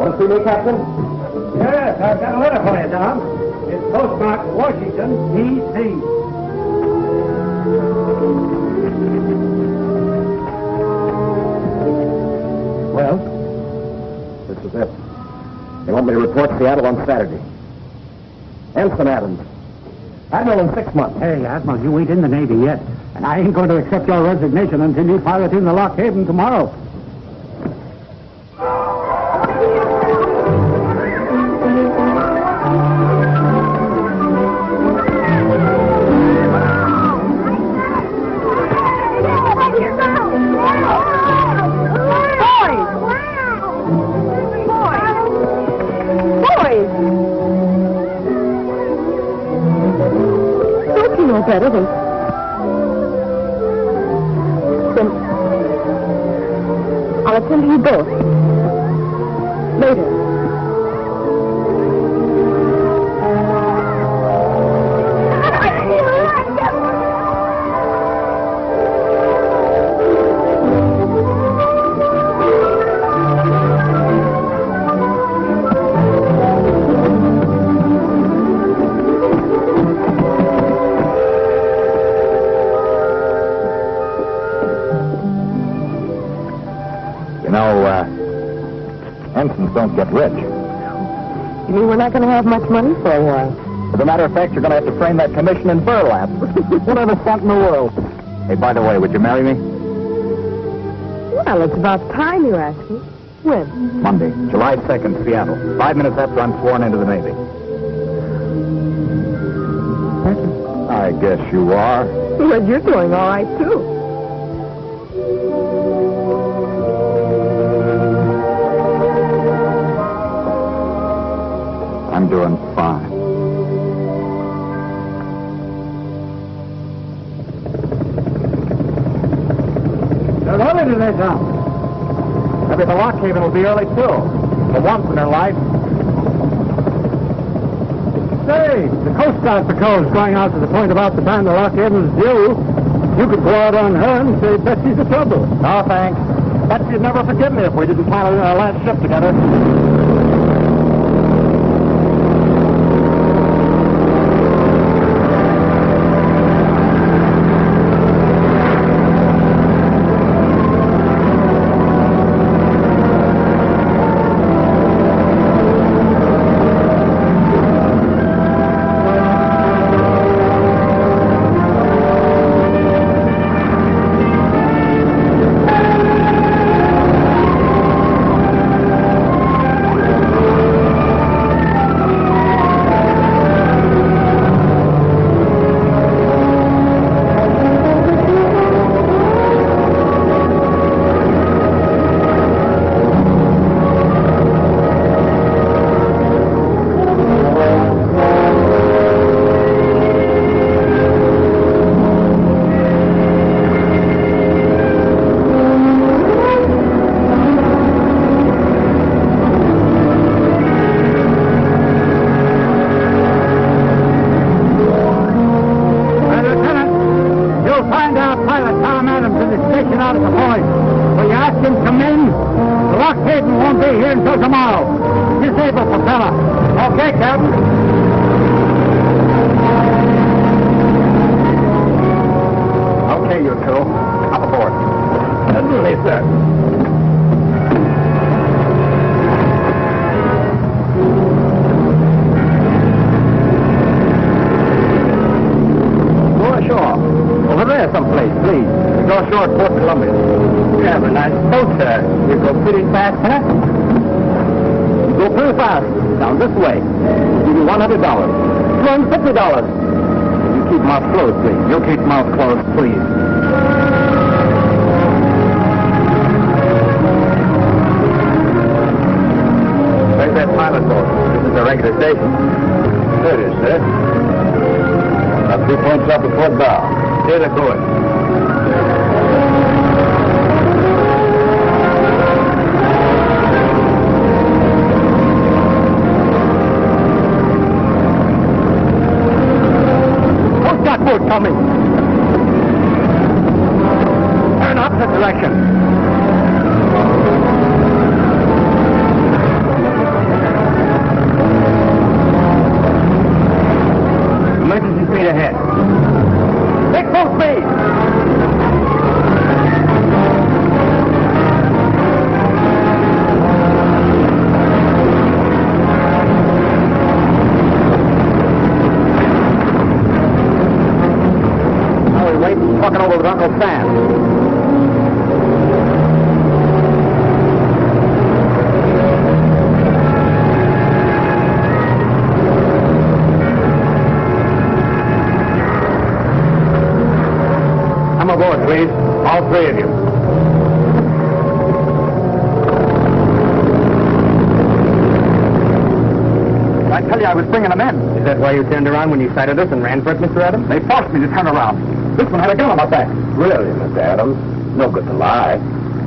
Want to see me, Captain? Yes, I've got a letter for you, Tom. It's postmarked Washington, D.C. Well, this is it. They want me to report Seattle on Saturday. Ensign Adams. Admiral in 6 months. Hey, Admiral, you ain't in the Navy yet. And I ain't going to accept your resignation until you pilot in the Lock Haven tomorrow. Better than... Then I'll attend to you both. Later. Ensigns don't get rich. You mean we're not going to have much money for a while? As a matter of fact, you're going to have to frame that commission in burlap. Whatever stunt in the world. Hey, by the way, would you marry me? Well, it's about time you asked me. When? Monday, July 2nd, Seattle. 5 minutes after I'm sworn into the Navy. I guess you are. Well, you're doing all right, too. I'm doing fine. They're early today, Tom. Maybe the Lock Haven will be early, too. For once in their life. Say, the Coast Guard patrol is going out to the point about the time the Lock Haven's due. You could go out on her and say Betsy's the trouble. No, thanks. Betsy'd never forgive me if we didn't pilot in our last ship together. three of you. I tell you, I was bringing them in. Is that why you turned around when you sighted us and ran for it, Mr. Adams? They forced me to turn around. This one had a gun on my back. Really, Mr. Adams? No good to lie.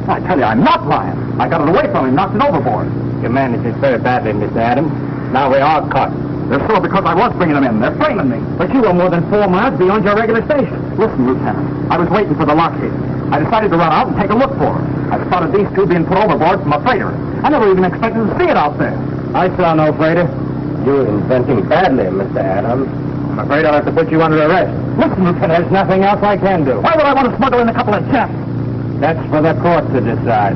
I tell you, I'm not lying. I got it away from him, knocked it overboard. You managed it very badly, Mr. Adams. Now we are caught. They're sore because I was bringing them in. They're framing me. But you were more than 4 miles beyond your regular station. Listen, Lieutenant, I was waiting for the lockheed. I decided to run out and take a look for her. I spotted these two being put overboard from a freighter. I never even expected to see it out there. I saw no freighter. You're inventing badly, Mr. Adams. I'm afraid I'll have to put you under arrest. Listen, Lieutenant, There's nothing else I can do. why would I want to smuggle in a couple of chaps? That's for the court to decide.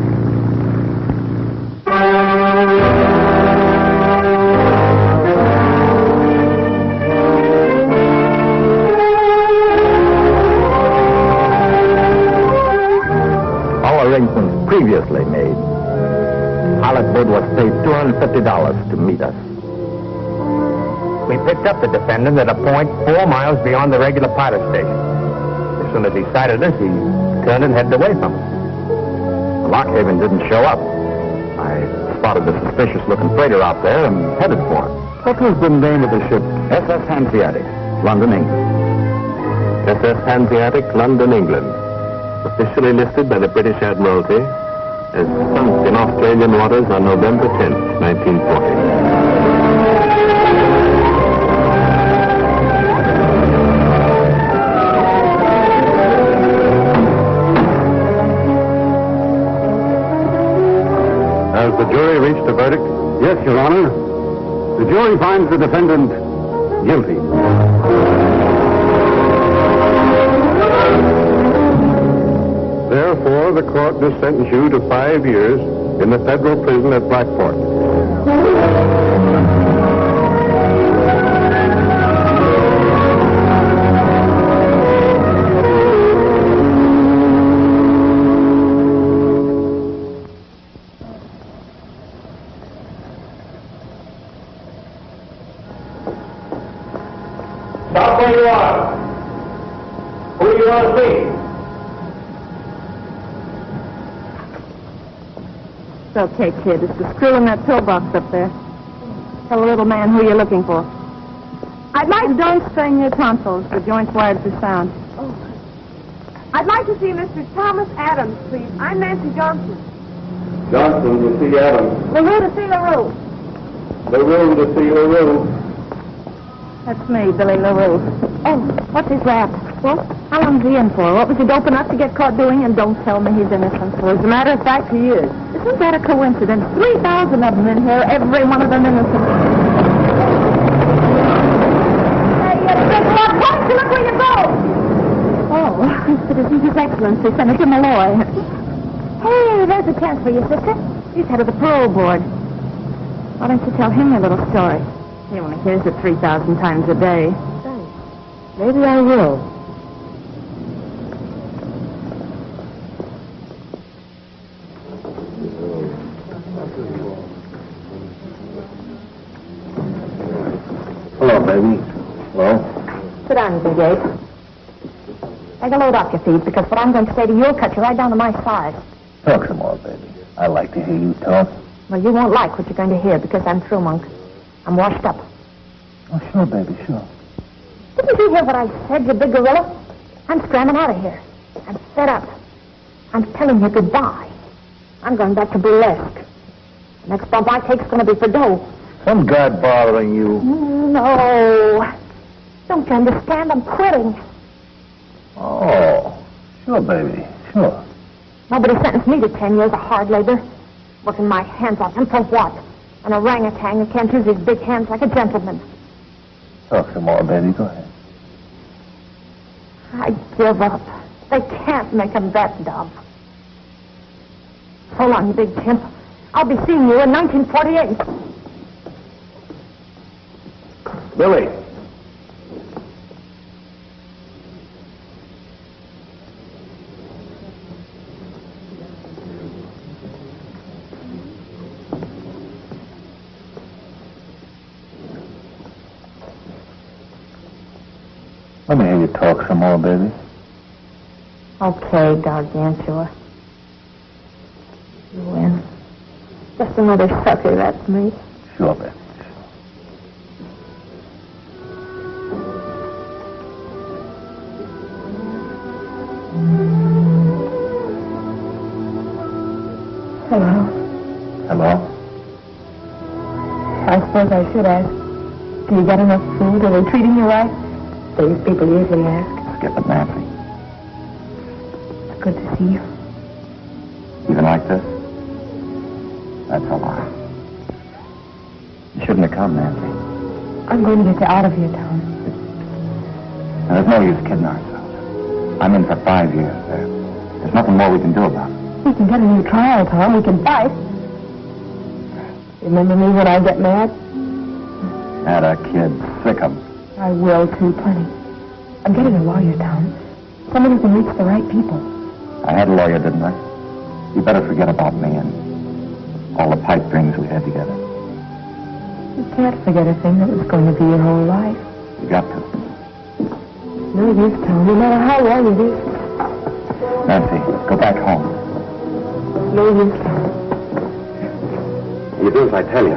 All arrangements previously made. Allgood was paid $250 to meet us. We picked up the defendant at a point 4 miles beyond the regular pilot station. As soon as he sighted us, he turned and headed away from us. The Lockhaven didn't show up. I spotted the suspicious-looking freighter out there and headed for it. What was the name of the ship? SS Hanseatic, London, England. SS Hanseatic, London, England. Officially listed by the British Admiralty as sunk in Australian waters on November 10th, 1940. Has the jury reached a verdict? Yes, Your Honor. The jury finds the defendant guilty. Therefore, the court does sentence you to 5 years in the federal prison at Blackport. Stop where you are. Who do you want to see? It's okay, kid. It's the screw in that pillbox up there. Tell the little man who you're looking for. I'd like... Don't strain your tonsils. The joint's wired for sound. Oh. I'd like to see Mr. Thomas Adams, please. I'm Nancy Johnson. Johnson, to see Adams. LaRue to see LaRue. LaRue to see LaRue. That's me, Billy LaRue. Oh, what's his rap? What? How long's he in for? What was he dope enough to get caught doing? And don't tell me he's innocent. Well, as a matter of fact, he is. Isn't that a coincidence? 3,000 of them in here, every one of them innocent. Hey, why don't you look where you go? Oh, it isn't His Excellency, Senator Malloy. Hey, there's a chance for you, sister. He's head of the parole board. Why don't you tell him your little story? He only hears it 3,000 times a day. Maybe I will. Hello, baby. Hello. Sit down, you big ape. Take a load off your feet, because what I'm going to say to you will cut you right down to my size. Talk some more, baby. I like to hear you talk. Well, you won't like what you're going to hear, because I'm through, Monk. I'm washed up. Oh, sure, baby, sure. Didn't you hear what I said, you big gorilla? I'm scrambling out of here. I'm fed up. I'm telling you goodbye. I'm going back to burlesque. The next bump I take's going to be for dough. Some guy bothering you. No. Don't you understand? I'm quitting. Oh, sure, baby, sure. Nobody sentenced me to 10 years of hard labor. Working my hands off. And for what? An orangutan who can't use his big hands like a gentleman. Talk some more, baby. Go ahead. I give up. They can't make him that dumb. So long, you big chimp. I'll be seeing you in 1948. Billy. Let me hear you talk some more, baby. Okay, Gargantua. You win. Just another sucker, that's me. Sure, bitch. Hello. Hello? I suppose I should ask. Do you get enough food? Are they treating you right? These people usually ask. Skip it, Nancy. It's good to see you. Even like this? That's a lie. You shouldn't have come, Nancy. I'm going to get you out of here, Tom. Now, there's no use kidding ourselves. I'm in for 5 years. There's nothing more we can do about it. We can get a new trial, Tom. We can fight. Remember me when I get mad? Had a kid. Sick 'em. I will, too, plenty. I'm getting a lawyer, Tom. Someone who can reach the right people. I had a lawyer, didn't I? You better forget about me and all the pipe dreams we had together. You can't forget a thing that was going to be your whole life. You got to. No use, Tom. No matter how long it is. Nancy, go back home. No use, Tom. You do as I tell you.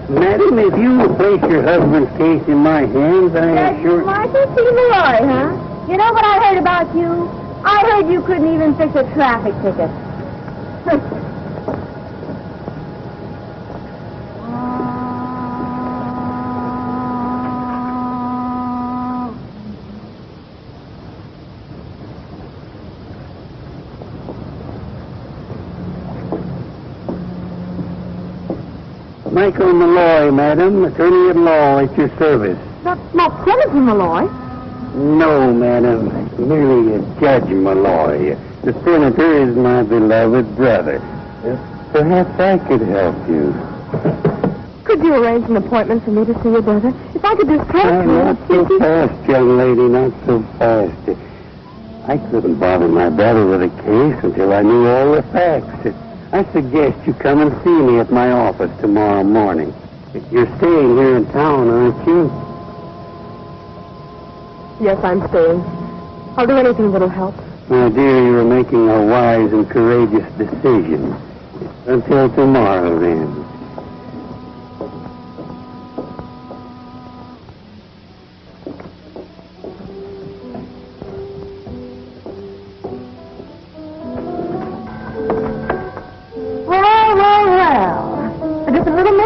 Madam, if you will place your husband's case in my hands, I am sure... Michael Malloy, huh? You know what I heard about you? I heard you couldn't even fix a traffic ticket. Michael Malloy, madam, attorney at law at your service. Not Senator Malloy. No, madam, merely a Judge Malloy. The senator is my beloved brother. Perhaps I could help you. Could you arrange an appointment for me to see your brother? If I could just talk to him. Not so fast, young lady, not so fast. I couldn't bother my brother with a case until I knew all the facts. I suggest you come and see me at my office tomorrow morning. You're staying here in town, aren't you? Yes, I'm staying. I'll do anything that'll help. My dear, you're making a wise and courageous decision. Until tomorrow, then.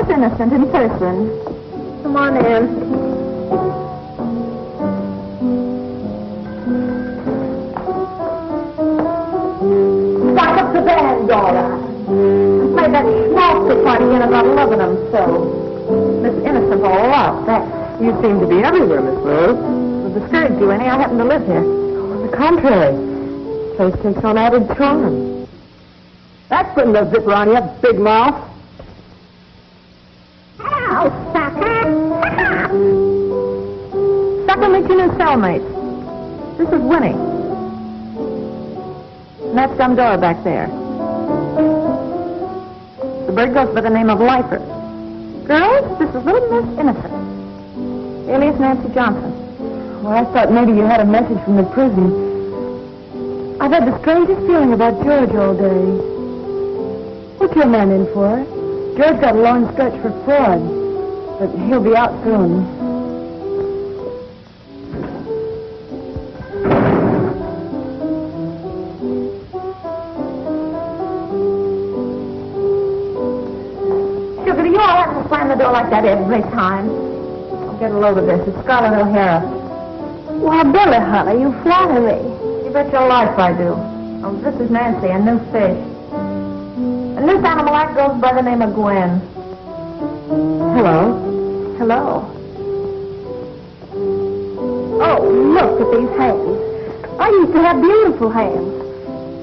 Innocent in person. Come on in. Stop up the band, Dora. And play that schmaltzy party in about 11 of them, so. Miss Innocent all up. That. You seem to be everywhere, Miss Rose. Would discourage you any. I happen to live here. On the contrary. Place takes on added charm. That's putting the zipper on you, big mouth. Sucker, meet your new cellmates. This is Winnie. And that's some door back there. The bird goes by the name of Lifer. Girls, this is little Miss Innocent. Alias Nancy Johnson. Well, I thought maybe you had a message from the prison. I've had the strangest feeling about George all day. What's your man in for? George got a long stretch for fraud, but he'll be out soon. Sugar, you all have to slam the door like that every time. I'll get a load of this. It's Scarlett O'Hara. Why, Billy, honey, you flatter me. You bet your life I do. Oh, this is Nancy, a new fish. And this animal act goes by the name of Gwen. Hello. Hello. Oh, look at these hands. I used to have beautiful hands.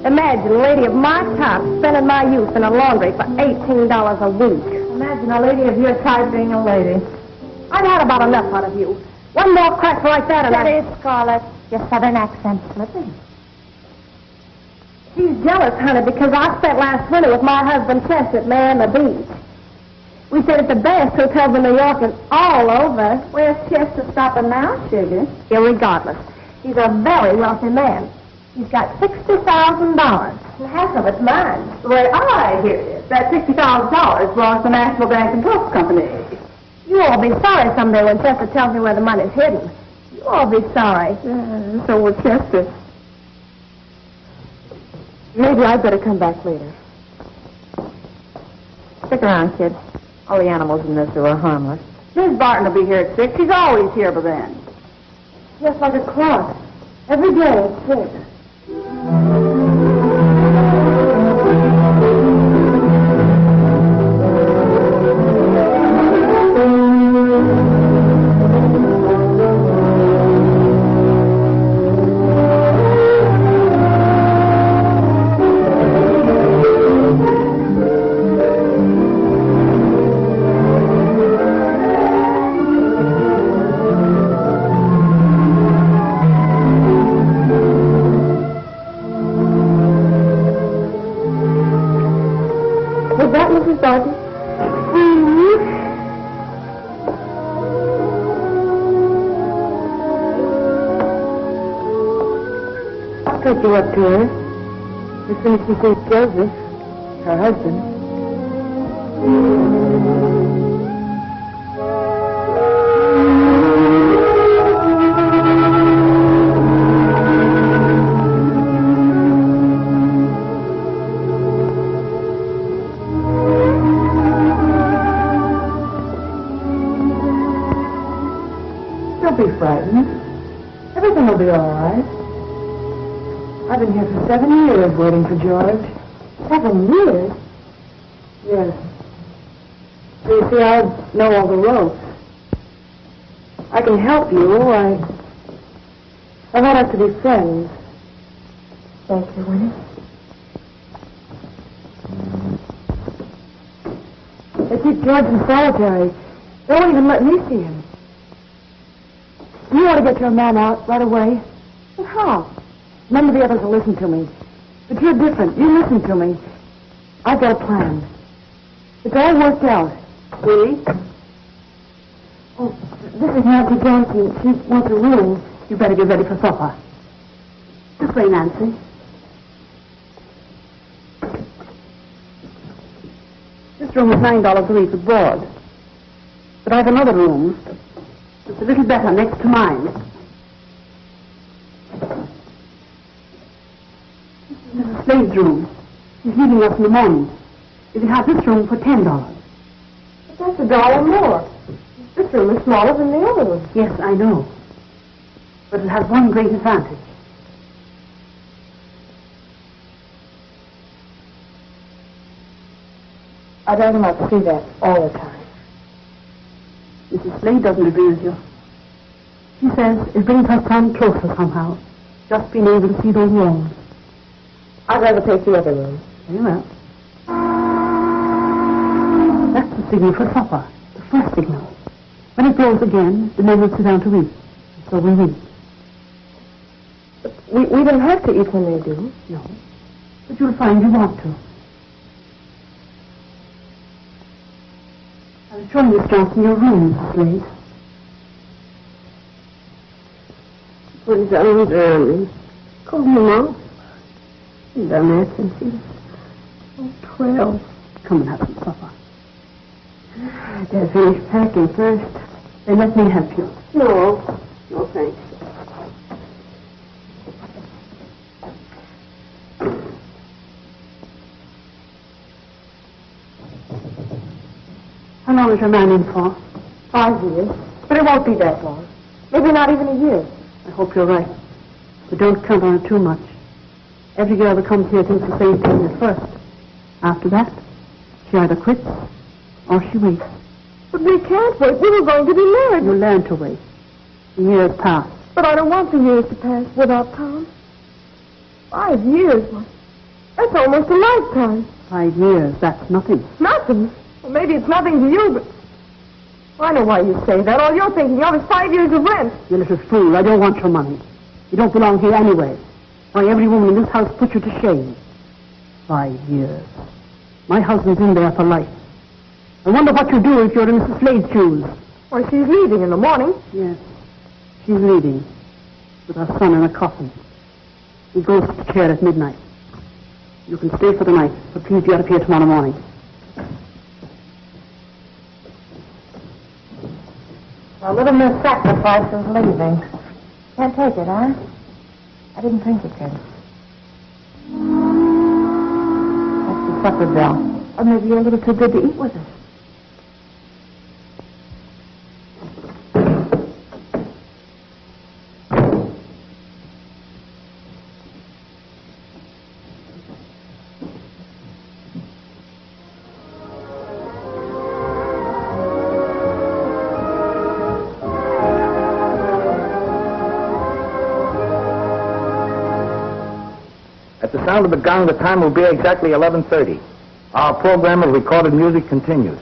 Imagine a lady of my type spending my youth in a laundry for $18 a week. Imagine a lady of your type being a lady. I've had about enough out of you. One more crack like that and Steady, Scarlett. Your southern accent's slipping. She's jealous, honey, because I spent last winter with my husband Chester at May on the beach. We stayed at the best hotels in New York and all over. Where's Chester stopping now, sugar? Irregardless. He's a very wealthy man. He's got $60,000. And half of it's mine. The way I hear it, that $60,000 belongs to the National Bank and Trust Company. You'll all be sorry someday when Chester tells me where the money's hidden. You'll all be sorry. So will Chester. Maybe I'd better come back later. Stick around, kid. All the animals in this are harmless. Miss Barton will be here at 6. She's always here by then. Just like a clock. Every day at 6. Take you up to her as soon as she sees Joseph, her husband. Don't be frightened. Everything will be all right. I've been here for 7 years waiting for George. 7 years? Yes. So you see, I know all the ropes. I can help you. I want us to be friends. Thank you, Winnie. They keep George in solitary. They won't even let me see him. You ought to get your man out right away. But how? None of the others will listen to me. But you're different. You listen to me. I've got a plan. It's all worked out. Willie? Oh, this is Nancy Johnson. She wants a room. You better get ready for supper. This way, Nancy. This room is $9 a week abroad. But I have another room. It's a little better next to mine. This is Slade's room. He's leaving us in the morning. You can have this room for $10. But that's $1 more. This room is smaller than the other room. Yes, I know. But it has one great advantage. I'd rather not see that all the time. Mrs. Slade doesn't agree with you. She says it brings her son closer somehow. Just being able to see those walls. I'd rather take the other room. Very well. That's the signal for supper. The first signal. When it blows again, the men will sit down to eat. So we eat. But we don't have to eat when they do. No. But you'll find you want to. I was showing Miss Johnson your room, Mrs. Slade. Put his arms around me. Call him Mom. He's done that since he was 12. Come and have some supper. I'd better finish packing first. Then let me help you. No, thanks. How long is your man in for? 5 years. But it won't be that long. Maybe not even a year. I hope you're right. But don't count on it too much. Every girl that comes here thinks the same thing at first. After that, she either quits or she waits. But we can't wait. We were going to be married. You learn to wait. The years pass. But I don't want the years to pass without Tom. 5 years. That's almost a lifetime. 5 years, that's nothing. Nothing. Well, maybe it's nothing to you, but I know why you say that. All you're thinking of is 5 years of rent. You little fool, I don't want your money. You don't belong here anyway. Why, every woman in this house put you to shame. 5 years. My husband's in there for life. I wonder what you'd do if you're in Mrs. Slade's shoes. Well, she's leaving in the morning. Yes. She's leaving with her son in a coffin. He goes to the chair at midnight. You can stay for the night, but please be out of here tomorrow morning. A little Miss Sacrifice is leaving. Can't take it, huh? I didn't think you could. That's the supper bell. Or maybe you're a little too good to eat with us. At the sound of the gong, the time will be exactly 11:30. Our program of recorded music continues.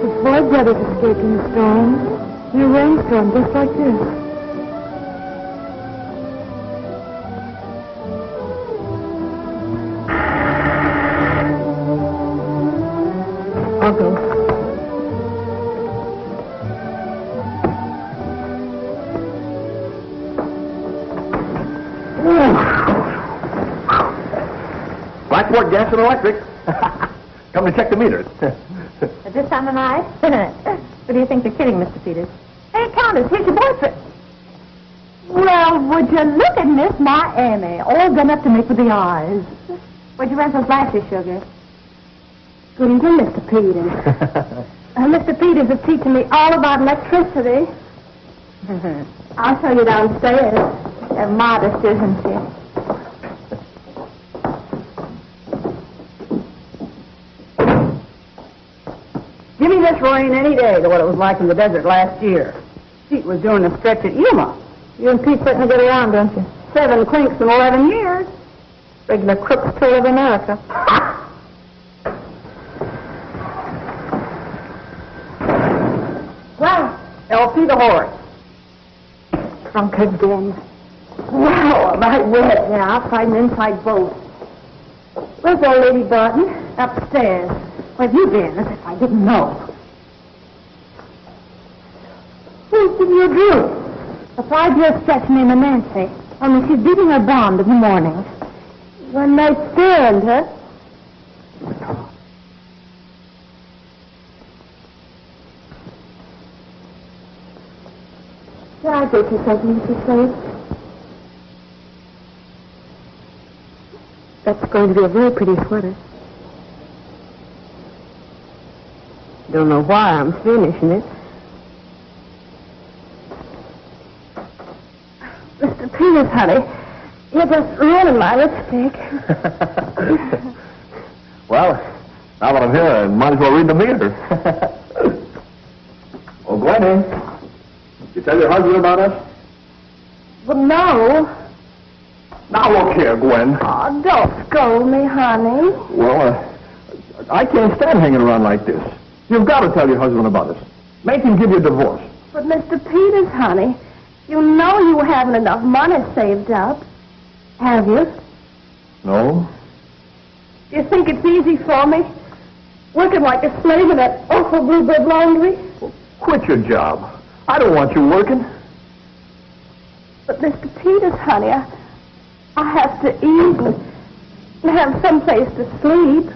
The Floyd brothers escaped in a storm. In a rainstorm just like this. I'll go. Blackboard Gas and Electric. Come to check the meters. At this time of night? What do you think they're kidding, Mr. Peters? Hey, Countess, here's your boyfriend. Well, would you look at Miss Miami, all done up to make with the eyes. Where'd you rent those lashes, sugar? Good evening, Mr. Peters. Mr. Peters is teaching me all about electricity. I'll show you downstairs. They're modest, isn't she? Give me this rain any day to what it was like in the desert last year. Pete was doing a stretch at Yuma. You and Pete certainly get around, don't you? 7 clinks in 11 years. Regular Crook's tour of America. Well, LP the horse. Drunk again. Wow, am I wet now? I'll find an inside boat. Where's old Lady Barton? Upstairs. Where have you been? As if I didn't know. Who's giving you a drink? A 5-year stretch named Nancy. Only she's beating her bond in the morning. One night stand, huh? Can I get you something, Mrs. Slade? That's going to be a very pretty sweater. Don't know why I'm finishing it. Mr. Peters, honey, you're just ruining my lipstick. Well, now that I'm here, I might as well read the meter. Oh, Gwen, you tell your husband about us? Well, no. Now look here, Gwen. Oh, don't scold me, honey. Well, I can't stand hanging around like this. You've got to tell your husband about us. Make him give you a divorce. But, Mr. Peters, honey, you know you haven't enough money saved up. Have you? No? Do you think it's easy for me? Working like a slave in that awful bluebird laundry? Well, quit your job. I don't want you working. But, Mr. Peters, honey, I have to eat and have some place to sleep.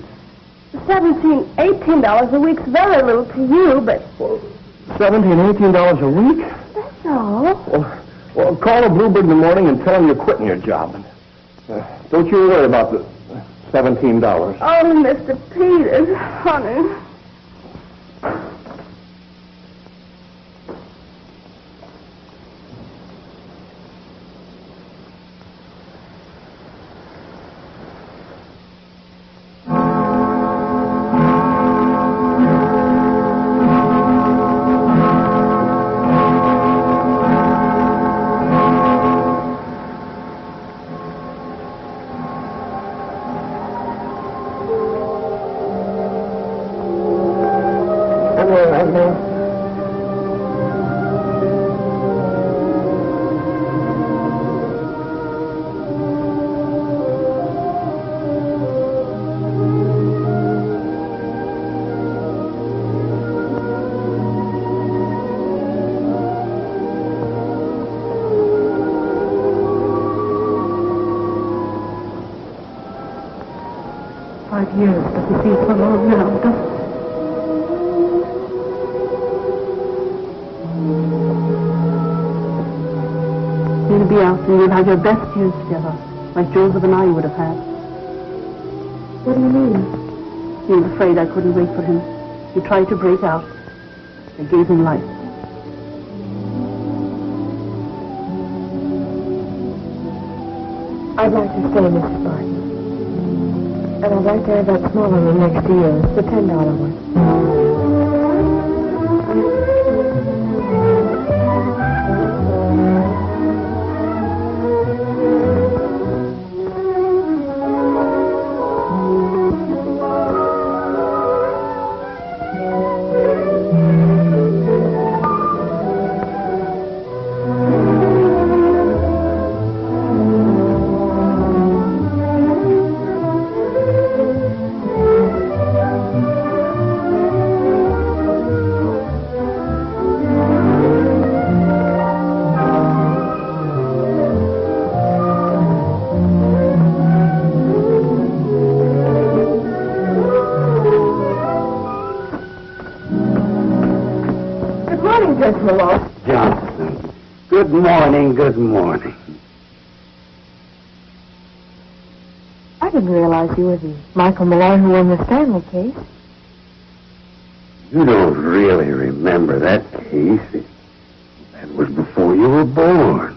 $17, $18 a week's very little to you, but... Well, $17, $18 a week? That's all. Well, call a Bluebird in the morning and tell him you're quitting your job. And, don't you worry about the $17. Oh, Mr. Peters, honey. years, but you see so long now, don't you? You'll be out and you'll have your best years together, like Joseph and I would have had. What do you mean? He was afraid I couldn't wait for him. He tried to break out. I gave him life. I'd like to stay, Mrs. Barton. And I'd like to have that smaller room next to yours, the $10 one. Johnson. Good morning, good morning. I didn't realize you were the Michael Malloy who won the Stanley case. You don't really remember that case. That was before you were born.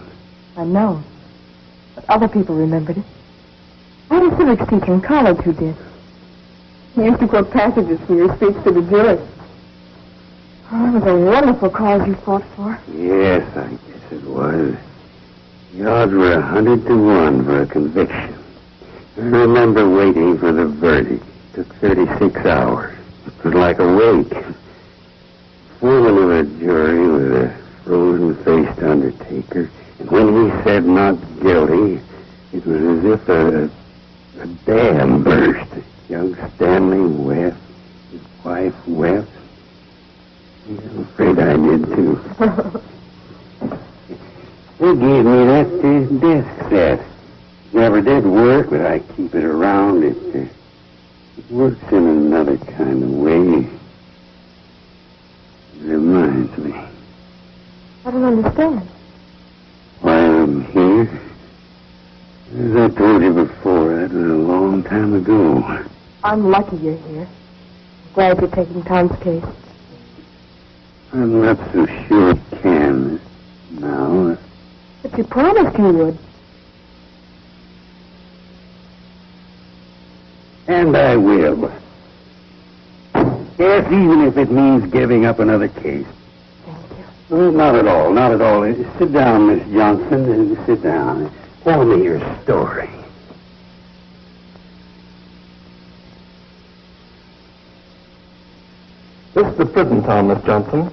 I know. But other people remembered it. I had a civics teacher in college who did. He used to quote passages from your speech to the jury. Oh, it was a wonderful cause you fought for. Yes, I guess it was. The odds were 100 to 1 for a conviction. I remember waiting for the verdict. It took 36 hours. It was like a wake. Foreman of the jury was a frozen-faced undertaker, and when he said not guilty, it was as if a dam burst. Young Stanley wept. His wife wept. I'm afraid I did, too. They gave me that desk set. Never did work, but I keep it around. It works in another kind of way. It reminds me. I don't understand. Why I'm here? As I told you before, that was a long time ago. I'm lucky you're here. Glad you're taking Tom's case. I'm not so sure it can now. But you promised you would. And I will. Yes, even if it means giving up another case. Thank you. Not at all, not at all. Sit down, Miss Johnson. Sit down. Tell me your story. This is the prison town, Miss Johnson.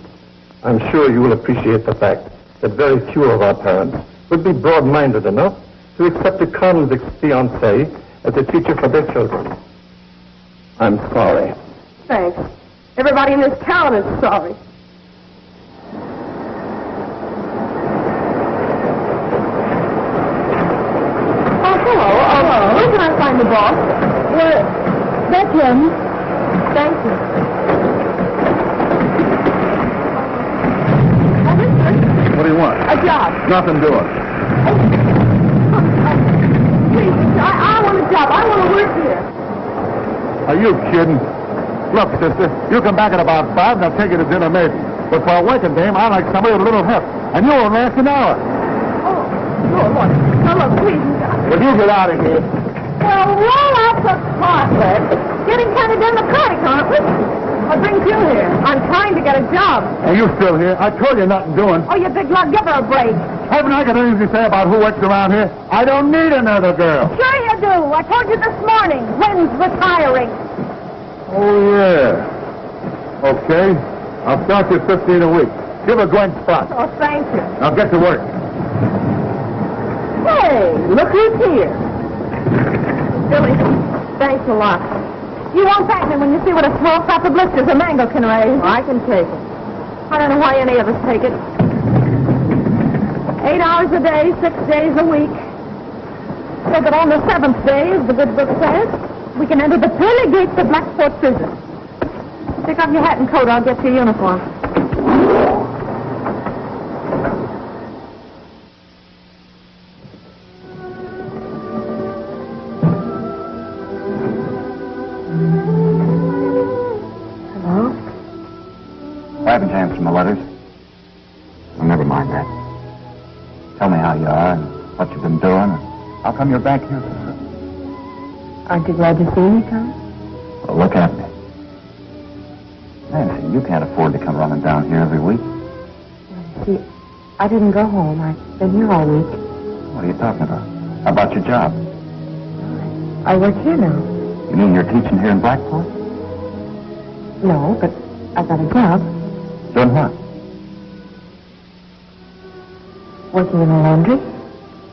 I'm sure you will appreciate the fact that very few of our parents would be broad-minded enough to accept a convict's fiancée as a teacher for their children. I'm sorry. Thanks. Everybody in this town is sorry. Oh, hello. Where can I find the boss? Well, that's him. Thank you. What do you want? A job. Nothing doing. Please, I want a job. I want to work here. Are you kidding? Look, sister, you come back at about 5 and I'll take you to dinner maybe. But for a working dame, I like somebody with a little heft. And you won't last an hour. Oh, look. Now, look, please. Will you get out of here? Well, roll out the carpet. Getting kind of democratic, aren't we? What brings you here? I'm trying to get a job. Are you still here? I told you nothing doing. Oh, you big lug, give her a break. Haven't I got anything to say about who works around here? I don't need another girl. Sure you do. I told you this morning. Gwen's retiring. Oh, yeah. Okay. I'll start you 15 a week. Give her Gwen's spot. Oh, thank you. Now get to work. Hey, look who's here. Billy, thanks a lot. You won't thank me when you see what a small crop of blisters a mango can raise. I can take it. I don't know why any of us take it. 8 hours a day, 6 days a week. So that on the 7th day, as the good book says, We can enter the pearly gates of Blackport Prison. Take off your hat and coat. I'll get your uniform. Hello? I haven't answered my letters. Well, never mind that. Tell me how you are and what you've been doing. How come you're back here? Aren't you glad to see me, Tom? Well, look at me. Nancy, you can't afford to come running down here every week. See, I didn't go home. I've been here all week. What are you talking about? How about your job? I work here now. You mean you're teaching here in Blackport? No, but I've got a job. Doing what? Working in a laundry.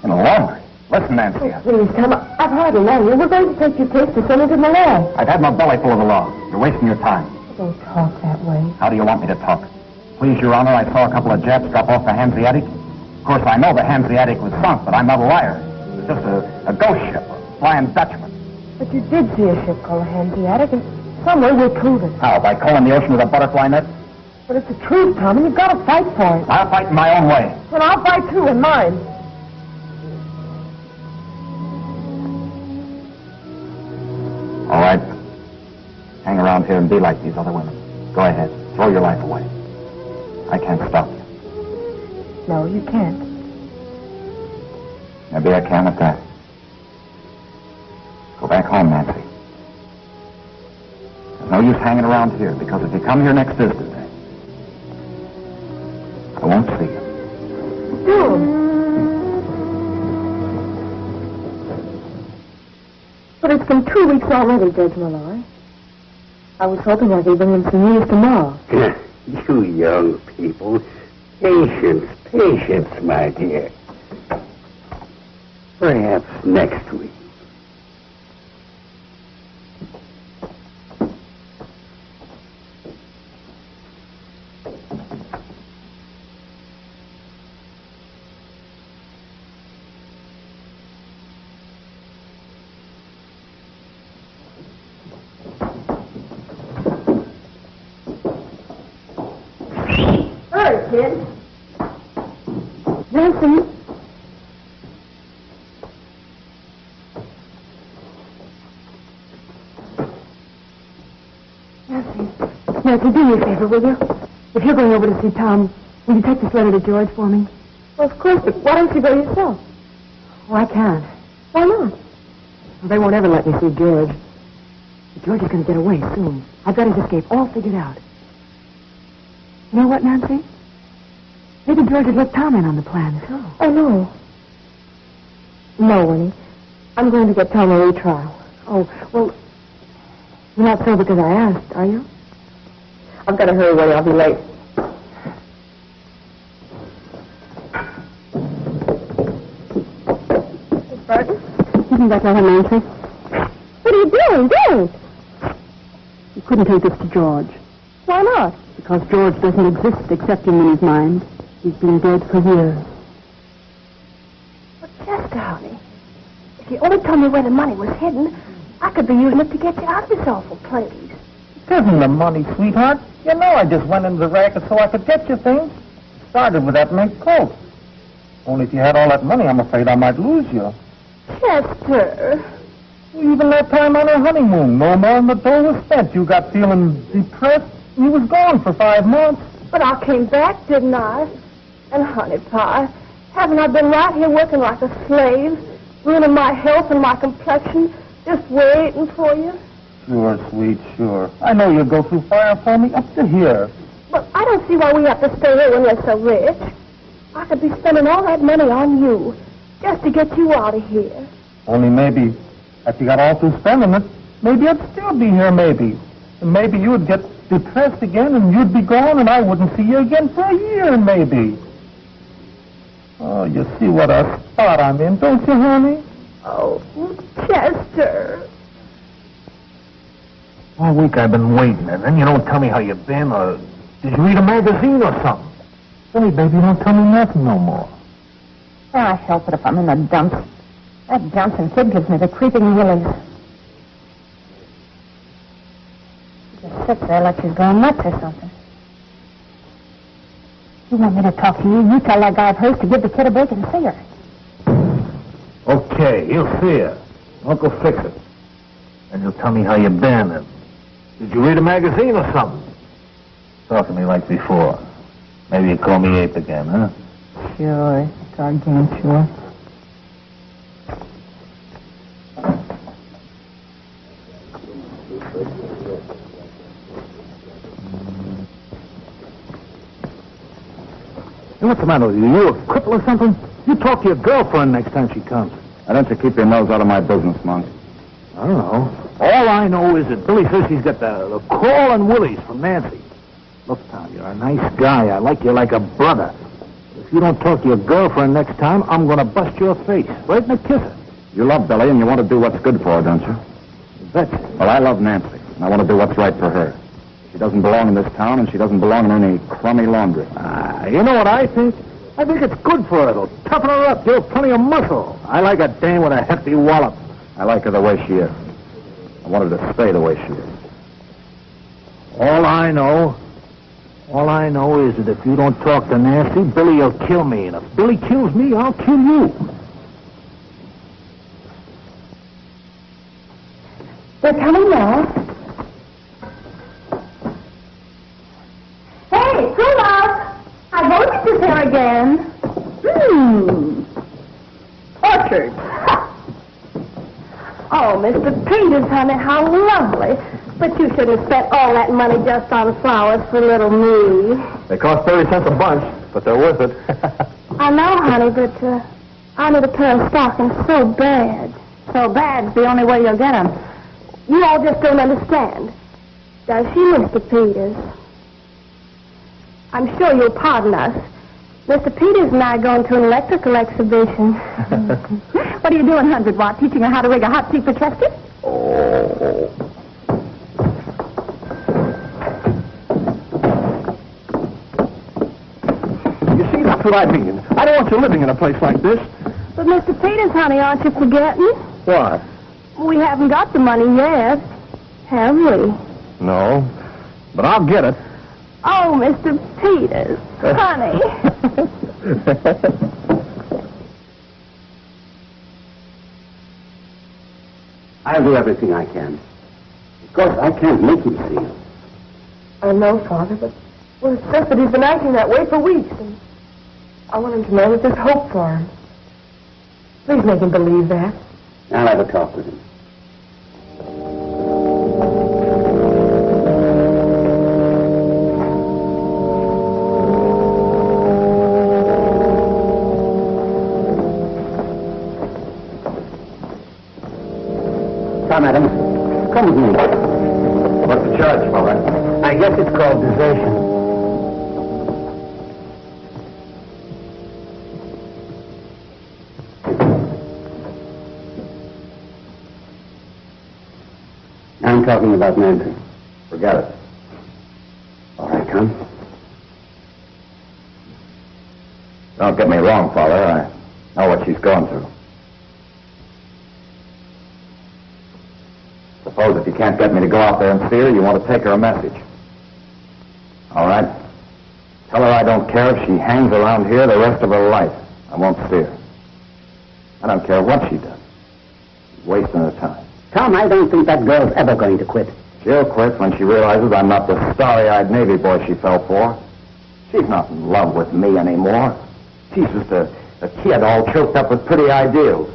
In a laundry? Listen, Nancy. Please, Tom, I've heard a lot. We're going to take your case to Senator Malloy. I've had my belly full of the law. You're wasting your time. Don't talk that way. How do you want me to talk? Please, Your Honor, I saw a couple of Japs drop off the Hanseatic. Of course, I know the Hanseatic was sunk, but I'm not a liar. It was just a ghost ship, a Flying Dutchman. But you did see a ship called the Hanseatic, and some way we'll prove it. How, by calling the ocean with a butterfly net? But it's the truth, Tom, and you've got to fight for it. I'll fight in my own way. Well, I'll fight too, in mine. All right. Hang around here and be like these other women. Go ahead. Throw your life away. I can't stop you. No, you can't. Maybe I can at that. Go back home, Nancy. There's no use hanging around here, because if you come here next Thursday, I won't see you. No. But it's been 2 weeks already, Judge Malloy. I was hoping I could bring him some news tomorrow. You young people. Patience, patience, my dear. Perhaps next week. Kid. Nancy. Nancy, do me a favor, will you? If you're going over to see Tom, will you take this letter to George for me? Well, of course, but why don't you go yourself? Oh, I can't. Why not? Well, they won't ever let me see George. But George is going to get away soon. I've got his escape all figured out. You know what, Nancy? Maybe George had let Tom in on the plan. Oh, no. No, Winnie. I'm going to get Tom a retrial. Oh, well, you're not so because I asked, are you? I've got to hurry, Winnie. I'll be late. Miss Barton? Isn't that letter, Nancy? What are you doing? Don't! You couldn't take this to George. Why not? Because George doesn't exist except in Winnie's mind. He's been dead for years. But Chester, honey, if you only told me where the money was hidden, I could be using it to get you out of this awful place. It isn't the money, sweetheart. You know I just went into the racket so I could get you things. Started with that mink coat. Only if you had all that money, I'm afraid I might lose you. Chester. Even that time on our honeymoon, no more than the dough was spent. You got feeling depressed, and you was gone for 5 months. But I came back, didn't I? And, honey pie, haven't I been right here working like a slave, ruining my health and my complexion, just waiting for you? Sure, sweet, sure. I know you'll go through fire for me up to here. But I don't see why we have to stay here when we're so rich. I could be spending all that money on you, just to get you out of here. Only maybe, after you got all through spending it, maybe I'd still be here, maybe. And maybe you would get depressed again, and you'd be gone, and I wouldn't see you again for a year, maybe. Oh, you see what a spot I'm in, don't you, honey? Oh, Chester. All week I've been waiting, and then you don't tell me how you've been, or did you read a magazine or something? Hey, baby, don't tell me nothing no more. I help it if I'm in the dumps. That Johnson kid gives me the creeping willies. sits there like she's going nuts or something. You want me to talk to you? You tell that guy of hers to give the kid a break and see her. Okay, he'll see her. Uncle fix it. And you'll tell me how you been and... Did you read a magazine or something? Talk to me like before. Maybe you call me Ape again, huh? Sure, gargantua. What's the matter with you? You a cripple or something? You talk to your girlfriend next time she comes. Why don't you keep your nose out of my business, Monk? I don't know. All I know is that Billy says she's got the crawling willies from Nancy. Look, Tom, you're a nice guy. I like you like a brother. If you don't talk to your girlfriend next time, I'm going to bust your face. Right in the kisser. You love Billy and you want to do what's good for her, don't you? That's Well, I love Nancy, and I want to do what's right for her. She doesn't belong in this town, and she doesn't belong in any crummy laundry. You know what I think? I think it's good for her. It'll toughen her up, give her plenty of muscle. I like a dame with a hefty wallop. I like her the way she is. I want her to stay the way she is. All I know is that if you don't talk to Nancy, Billy will kill me. And if Billy kills me, I'll kill you. They're coming now. Hey, prologue! I voted this here again. Orchard. Oh, Mr. Peters, honey, how lovely. But you shouldn't have spent all that money just on flowers for little me. They cost 30 cents a bunch, but they're worth it. I know, honey, but I need a pair of stockings so bad. So bad's the only way you'll get them. You all just don't understand. Does she, Mr. Peters? I'm sure you'll pardon us. Mr. Peters and I are going to an electrical exhibition. What are you doing, 100 Watt? Teaching her how to rig a hot seat for Chester? Oh. You see, that's what I mean. I don't want you living in a place like this. But, Mr. Peters, honey, aren't you forgetting? What? We haven't got the money yet, have we? No, but I'll get it. Oh, Mr. Peters, honey. I'll do everything I can. Of course, I can't make him see you. I know, Father, but it's just that he's been acting that way for weeks, and I want him to know that there's hope for him. Please make him believe that. I'll have a talk with him. Come, Adams. Come with me. What's the charge, Father? I guess it's called desertion. I'm talking about Nancy. Forget it. All right, Tom. Don't get me wrong, Father. I know what she's going through. Suppose if you can't get me to go out there and see her, you want to take her a message. All right? Tell her I don't care if she hangs around here the rest of her life. I won't see her. I don't care what she does. She's wasting her time. Tom, I don't think that girl's ever going to quit. She'll quit when she realizes I'm not the starry-eyed Navy boy she fell for. She's not in love with me anymore. She's just a kid all choked up with pretty ideals.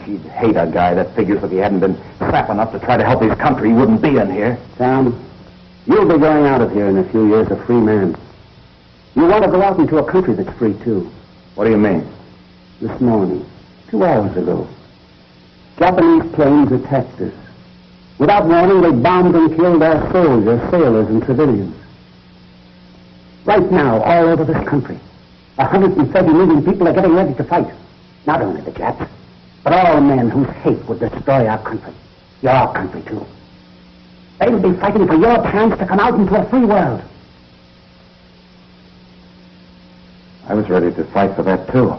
She'd hate a guy that figures if he hadn't been sap enough to try to help his country, he wouldn't be in here. Tom, you'll be going out of here in a few years a free man. You want to go out into a country that's free, too. What do you mean? This morning, 2 hours ago, Japanese planes attacked us. Without warning, they bombed and killed our soldiers, sailors, and civilians. Right now, all over this country, 130 million people are getting ready to fight. Not only the Japs, but all men whose hate would destroy our country. Your country, too. They'll be fighting for your chance to come out into a free world. I was ready to fight for that, too.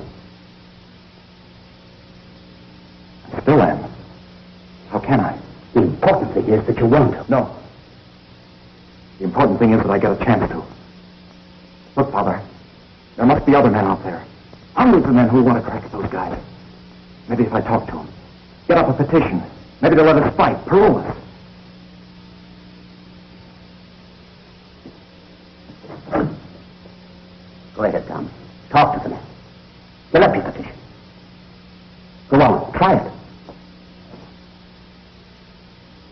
I still am. How can I? The important thing is that you won't. No. thing is that I get a chance to. Look, Father, there must be other men out there. Hundreds of men who want to crack at those guys. Maybe if I talk to them, get up a petition, maybe they'll let us fight, parole us. Go ahead, Tom. Talk to the men. Get up your petition. Go on, try it.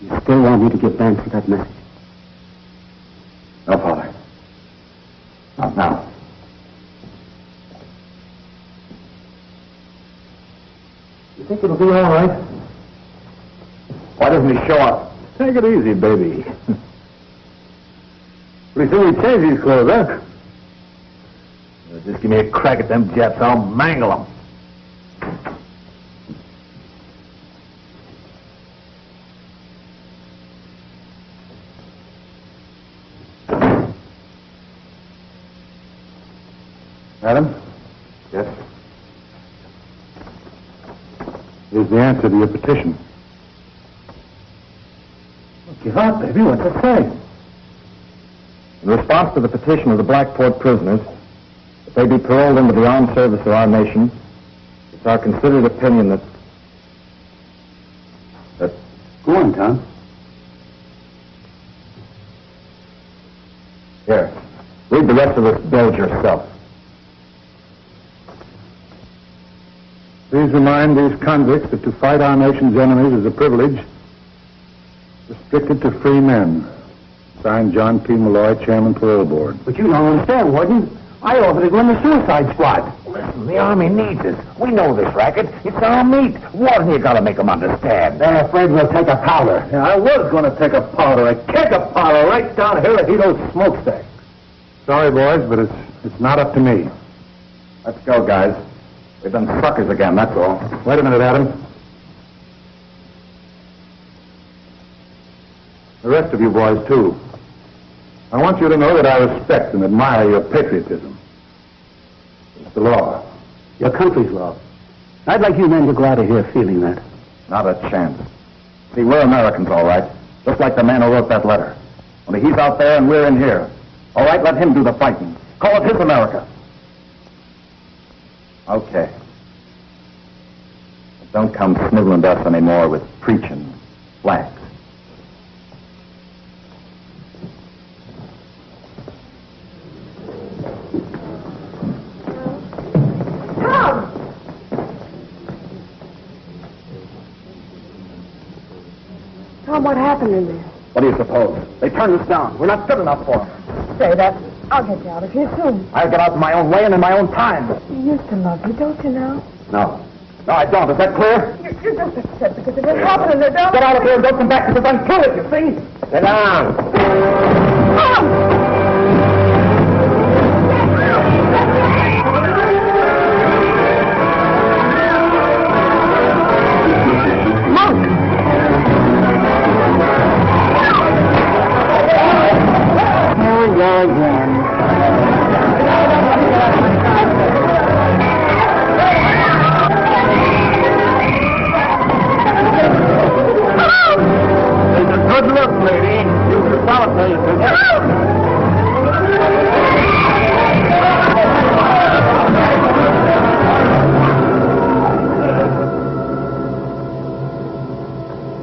You still want me to give Nancy that message? No, Father. Not now. You think it'll be all right? Why doesn't he show up? Take it easy, baby. Pretty soon he changes his clothes, huh? Just give me a crack at them Japs. I'll mangle them. Adam? Yes? Here's the answer to your petition. Give up, baby. What's it say? In response to the petition of the Blackport prisoners, that they be paroled into the armed service of our nation, it's our considered opinion that... Go on, Tom. Here, read the rest of this bill yourself. Please remind these convicts that to fight our nation's enemies is a privilege restricted to free men. Signed, John P. Malloy, Chairman, Parole Board. But you don't understand, Warden. I offered to go in the suicide squad. Listen, the Army needs us. We know this racket. It's our meat. Warden, you gotta make them understand. They're afraid we'll take a powder. Yeah, I was going to take a powder, a keg of powder right down here at Hito's smokestack. Sorry, boys, but it's not up to me. Let's go, guys. We've been suckers again, that's all. Wait a minute, Adam. The rest of you boys, too. I want you to know that I respect and admire your patriotism. It's the law. Your country's law. I'd like you men to go out of here feeling that. Not a chance. See, we're Americans, all right. Just like the man who wrote that letter. Only he's out there and we're in here. All right, let him do the fighting. Call it his America. Okay. But don't come sniveling to us anymore with preaching flags. Tom, what happened in there? What do you suppose? They turned us down. We're not good enough for them. Say that. I'll get you out of here soon. I'll get out in my own way and in my own time. He used to love you, don't you now? No. No, I don't. Is that clear? You're just upset because it didn't happen in the door. Get out of here and don't come back because I'm through it, you see? Sit down. Tom!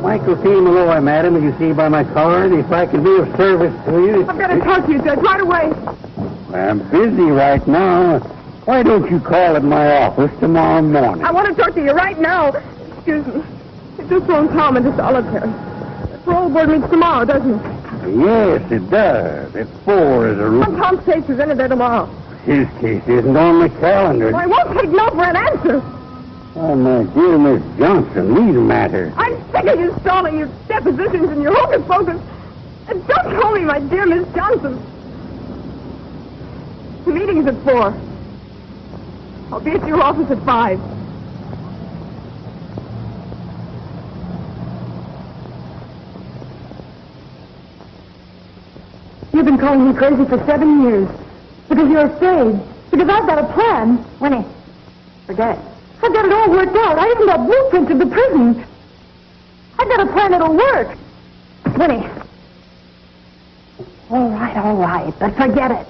Michael P. Malloy, madam, as you see by my card, if I can be of service to you... I've got to talk to you, Judge, right away. I'm busy right now. Why don't you call at my office tomorrow morning? I want to talk to you right now. Excuse me. It just thrown Tom into solitary. The parole board meets tomorrow, doesn't it? Yes, it does. At 4 is a rule. Tom's case is entered there tomorrow. His case isn't on the calendar. Well, I won't take no for an answer. Oh, my dear Miss Johnson, these matters. I'm sick of you stalling your depositions and your hocus pocus. And don't call me my dear Miss Johnson. The meeting's at 4. I'll be at your office at 5. You've been calling me crazy for 7 years. Because you're afraid. Because I've got a plan. Winnie, forget it. I've got it all worked out. I even got blueprints of the prison. I've got a plan that'll work. Winnie. All right, but forget it.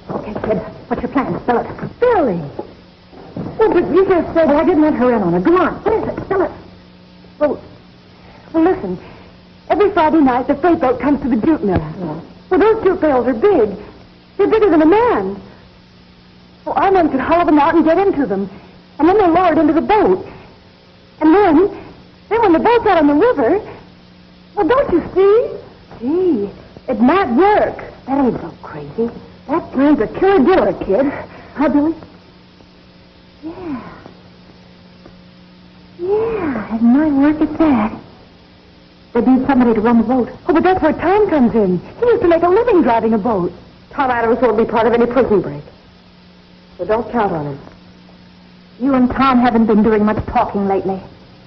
Okay, kid, what's your plan? Spill it. Billy. Well, but you just said I didn't let her in on it. Go on, what is it? Spill it. Well, listen. Every Friday night, the freight boat comes to the jute mill. Yeah. Well, those jute bales are big. They're bigger than a man. Well, our men could haul them out and get into them. And then they're lowered into the boat. And then when the boat's out on the river, well, don't you see? Gee, it might work. That ain't so crazy. That plan's a killer diller, kid. Huh, Billy? Yeah, it might work at that. They need somebody to run the boat. Oh, but that's where Tom comes in. He used to make a living driving a boat. Tom Adams won't be part of any prison break. So don't count on him. You and Tom haven't been doing much talking lately.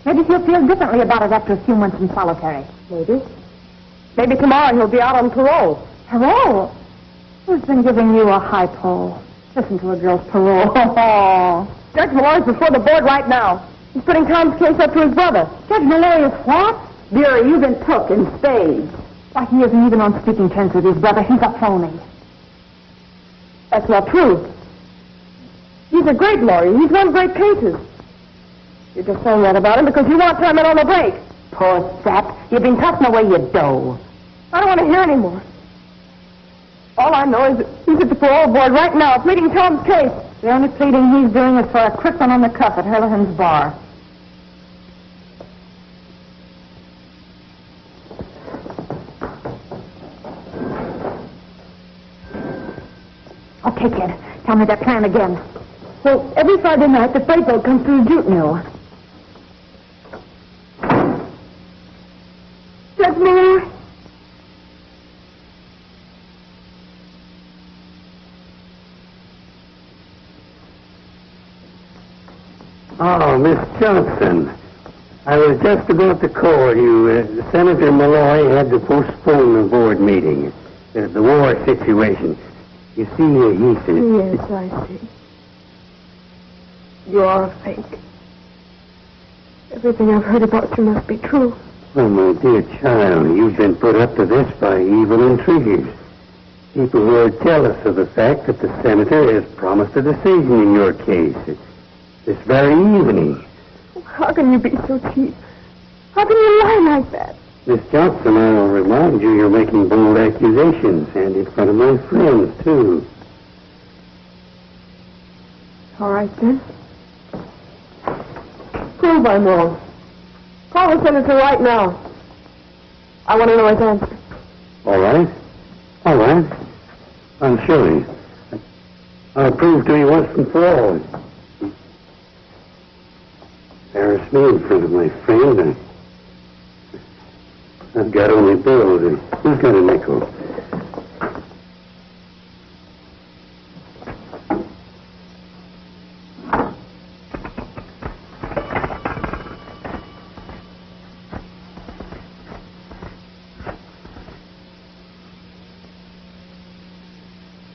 Maybe he'll feel differently about it after a few months in solitary. Maybe. Maybe tomorrow he'll be out on parole. Parole? Who's been giving you a high pole? Listen to a girl's parole. Judge Malloy's before the board right now. He's putting Tom's case up to his brother. Judge Malloy is what? Dearie, you've been took in spades. Why, he isn't even on speaking terms with his brother. He's a phony. That's not true. He's a great lawyer. He's won great cases. You're just saying that about him because you want Tom in on the break. Poor sap. You've been tossing away your dough. I don't want to hear any more. All I know is that he's at the parole board right now, pleading Tom's case. The only pleading he's doing is for a crippling on the cuff at Hurlihan's bar. Okay, kid. Tell me that plan again. Well, every Friday night, the freight boat comes to the jute mill. Judge Malloy? Oh, Miss Johnson, I was just about to call you. Senator Malloy had to postpone the board meeting. The war situation. You see, he said... Yes, I see. You are a fake. Everything I've heard about you must be true. Oh, my dear child, you've been put up to this by evil intriguers. People who are jealous of the fact that the senator has promised a decision in your case. This very evening. How can you be so cheap? How can you lie like that? Miss Johnson, I'll remind you you're making bold accusations, and in front of my friends, too. All right, then. Prove I'm wrong. Call the senator right now. I want to know his answer. All right. I'm sure. I'll prove to you once and for all. Embarrass me in front of my friend. I've got only bills. Who's got a nickel?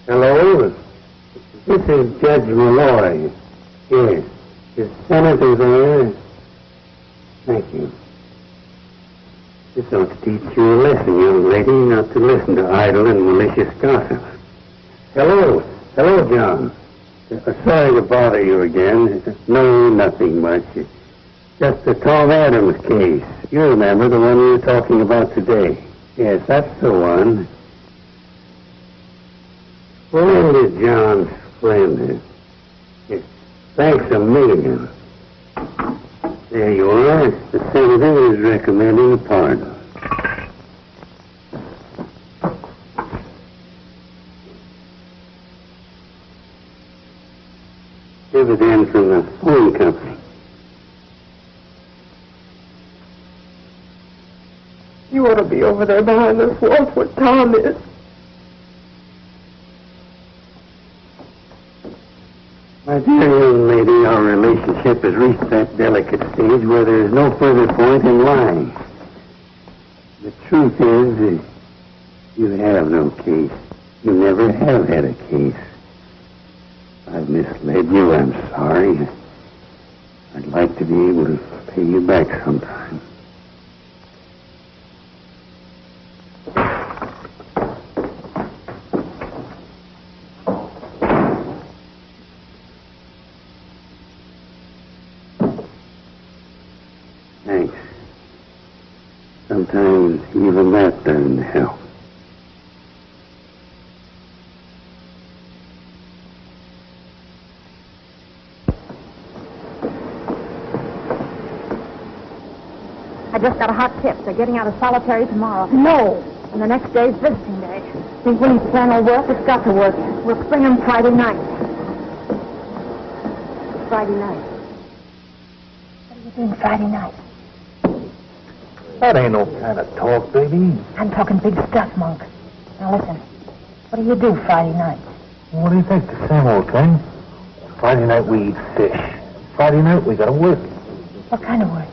Hello? This is Judge Malloy. Yes. Is Senator there? Thank you. This ought to teach you a lesson, young lady, not to listen to idle and malicious gossip. Hello, John. Sorry to bother you again. No, nothing much. Just the Tom Adams case. You remember the one we were talking about today? Yes, that's the one. Linda, John's friend. Yes, thanks a million. There you are. The senator is recommending a pardon. Dividend from the phone company. You ought to be over there behind this wall where Tom is. My dear young lady, our relationship has reached that delicate stage where there is no further point in lying. The truth is, You have no case. You never have had a case. I've misled you. I'm sorry. I'd like to be able to pay you back sometime. Thanks. Sometimes even that doesn't help. I just got a hot tip. They're getting out of solitary tomorrow. No. And the next day's visiting day. Think Winnie's plan will work? It's got to work. We'll spring him Friday night. Friday night. What are you doing Friday night? That ain't no kind of talk, baby. I'm talking big stuff, Monk. Now listen. What do you do Friday night? What do you think? The same old thing. Friday night we eat fish. Friday night we gotta work. What kind of work?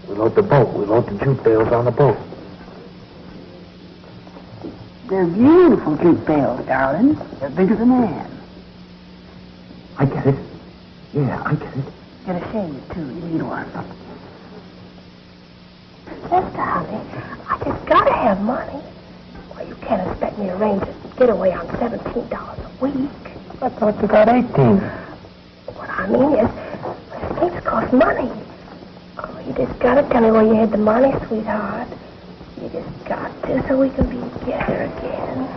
We load the boat. We load the jute bales on the boat. They're beautiful jute bales, darling. They're big as a man. I get it. Yeah, I get it. Get a shave, too. You need one. Sister, honey, I just gotta have money. Well, you can't expect me to arrange a getaway on $17 a week. I thought you got 18. What I mean is, things cost money. Oh, you just gotta tell me where you hid the money, sweetheart. You just got to, so we can be together again.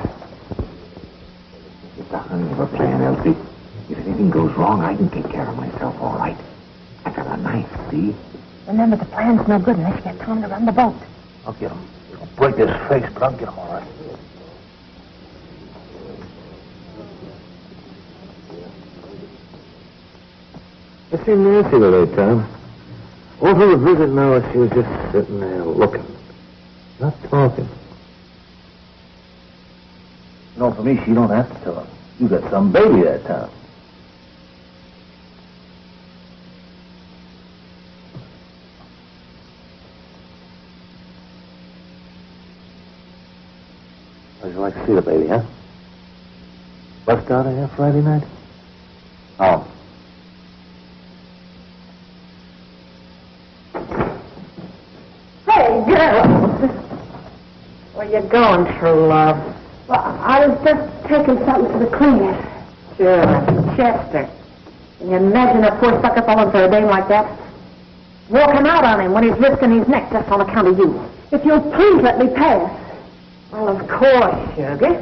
It's a honey of a plan, Elsie. If anything goes wrong, I can take care of myself all right. I got a knife, see? Remember, the plan's no good unless you get Tom to run the boat. I'll get him. He'll break his face, but I'll get him all right. I seen Nancy the late time. All through the visit now, she was just sitting there looking, not talking. You know, for me, she don't have to talk. You got some baby that time. How'd you like to see the baby, huh? Bust out of here Friday night? Oh. Hey, girls. Where you going, true love? Well, I was just taking something to the cleaners. Sure. Chester. Can you imagine a poor sucker falling for a dame like that? Walking out on him when he's risking his neck just on account of you. If you'll please let me pass. Well, of course, sugar.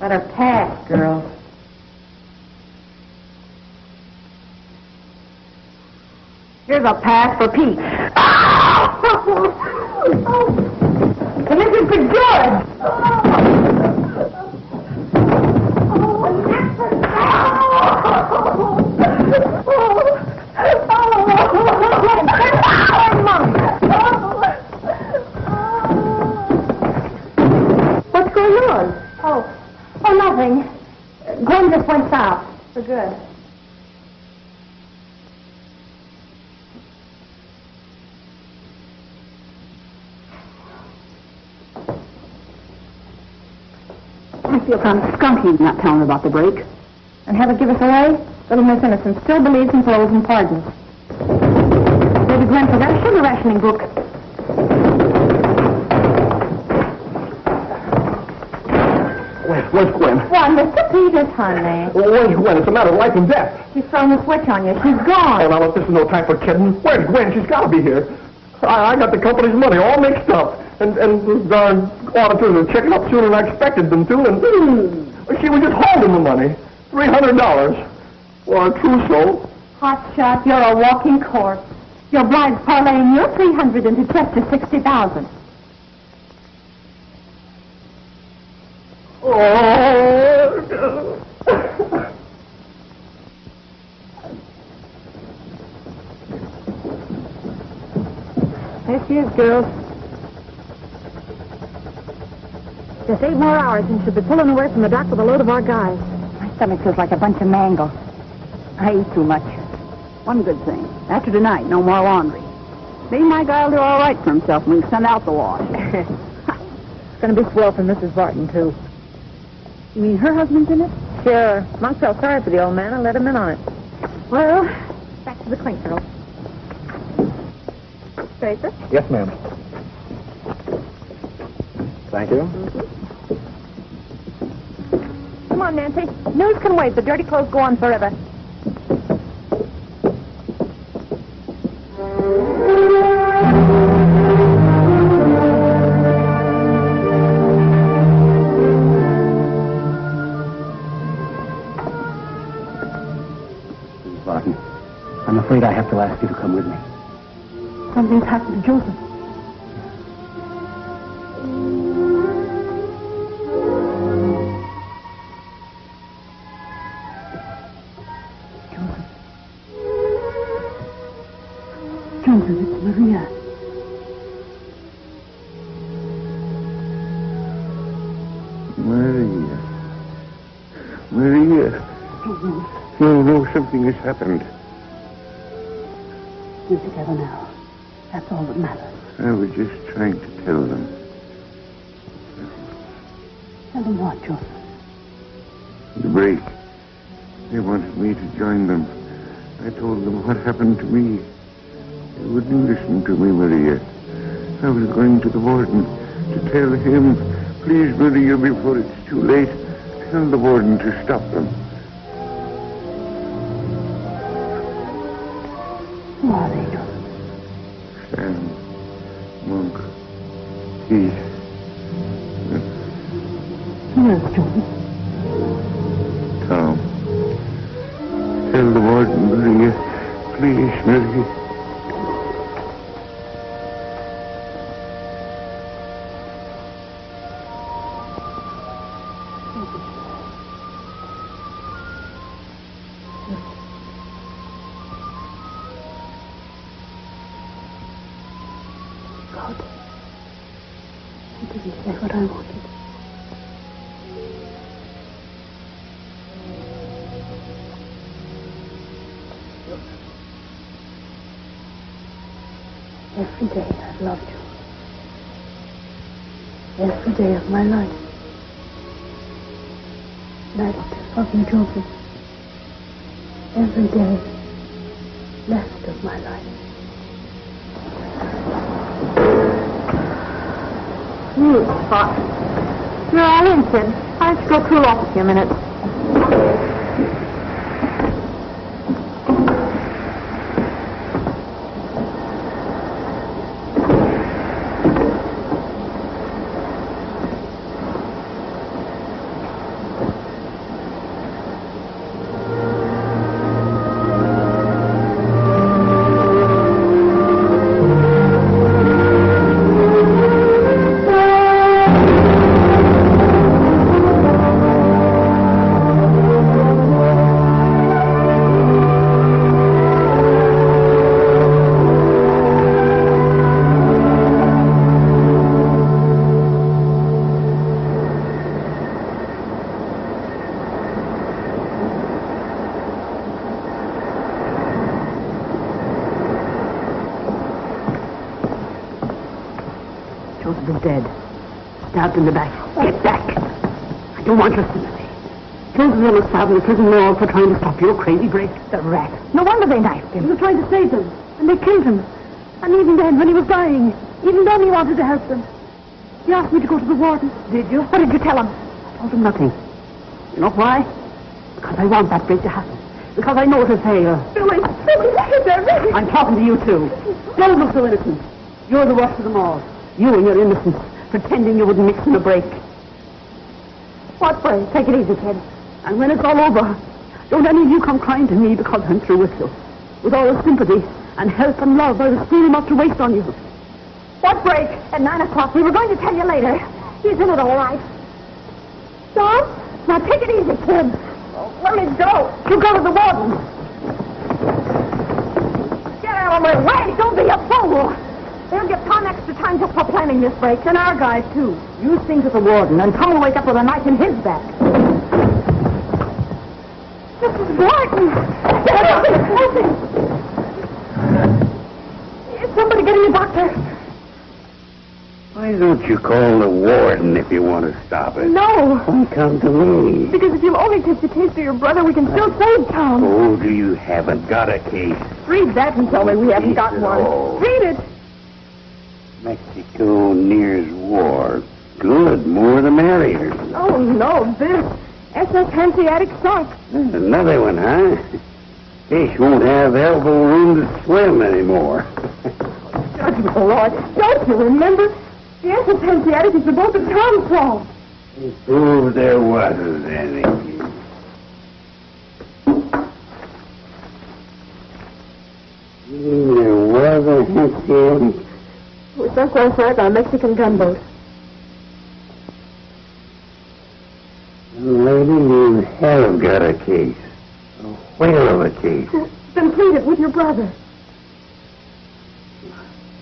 Let her pass, girls. Here's a pass for Pete. And this is for George. What's going on? Oh, nothing. Gwen just went south for good. I feel kind of skunky not telling her about the break. And have it give us away? Little Miss Innocent still believes in paroles and pardons. Maybe Gwen forgot a sugar rationing book. Where's Gwen? Why, Mr. Peters, honey. Where's Gwen? It's a matter of life and death. She's thrown the switch on you. She's gone. Oh, now, look, this is no time for kidding. Where's Gwen? She's got to be here. I got the company's money all mixed up. And those darn auditors are checking up sooner than I expected them to. And she was just holding the money. $300. For a trousseau. Hot shot, you're a walking corpse. Your bride's parlaying your 300 into Chester 60,000. Oh. There she is, girls. Just 8 more hours and she'll be pulling away from the dock with a load of our guys. My stomach feels like a bunch of mango. I eat too much. One good thing. After tonight, no more laundry. Me and my guy will do all right for himself when we send out the wash. It's going to be swell for Mrs. Barton, too. You mean her husband's in it? Sure. Monk felt sorry for the old man and let him in on it. Well, back to the clink, girls. Tracer? Yes, ma'am. Thank you. Come on, Nancy. News can wait. The dirty clothes go on forever. Mrs. Barton, I'm afraid I have to ask you to come with me. Something's happened to Joseph. Joseph, it's Maria. Maria. No, something has happened. We're together now. That's all that matters. I was just trying to tell them. Tell them what, Joseph? The break. They wanted me to join them. I told them what happened to me. They wouldn't listen to me, Maria. I was going to the warden to tell him, please, Maria, before it's too late, tell the warden to stop them. Who are they, Joseph? Sam, Monk, Keith. Who else, Joseph? Tom. Tell the warden, Maria. Please, Maria. God, you didn't say what I wanted. Every day I've loved you. Every day of my life. And I still love you, Joseph. Every day left of my life. It's hot. You're all in, Sid. Why don't you go cool off a few minutes? Joseph is dead. Stabbed in the back. Get back! I don't want your sympathy. Joseph almost stabbed in the prison wall for trying to stop your crazy break. The rat. No wonder they knifed him. He was trying to save them, and they killed him. And even then, when he was dying, even then he wanted to help them. He asked me to go to the warden. Did you? What did you tell him? I told him nothing. You know why? Because I want that break to happen. Because I know it'll fail. Billy, I'm talking to you, too. Don't look so innocent. You're the worst of them all. You and your innocence, pretending you wouldn't mix in a break. What break? Take it easy, kid. And when it's all over, don't any of you come crying to me because I'm through with you. With all the sympathy and help and love I was free enough to waste on you. What break? At 9 o'clock. We were going to tell you later. He's in it all right. John? Now take it easy, kid. Let me go. You go to the warden. Get out of my way. Don't be a fool. They'll get Tom extra time just for planning this break, and our guys, too. You sing to the warden, and Tom will wake up with a knife in his back. Mrs. Barton! Help me! Is somebody getting a doctor? I don't don't you call the warden if you want to stop it? No. Why come to me? Because if you'll only take the case to your brother, we can still save Tom. Oh, do you haven't got a case? Read that and tell me we haven't got Read it one. all. Read it. Mexico nears war. Good, more the merrier. Oh, no, this. SS Hanseatic sunk. Another one, huh? Fish won't have elbow room to swim anymore. Judge Malloy, don't you remember? The SS Hanseatic is the boat that Tom saw. Oh, there wasn't any. There was a Hanseatic. We sunk last night on a Mexican gunboat. Lady, you have got a case. A whale of a case. Then plead it with your brother.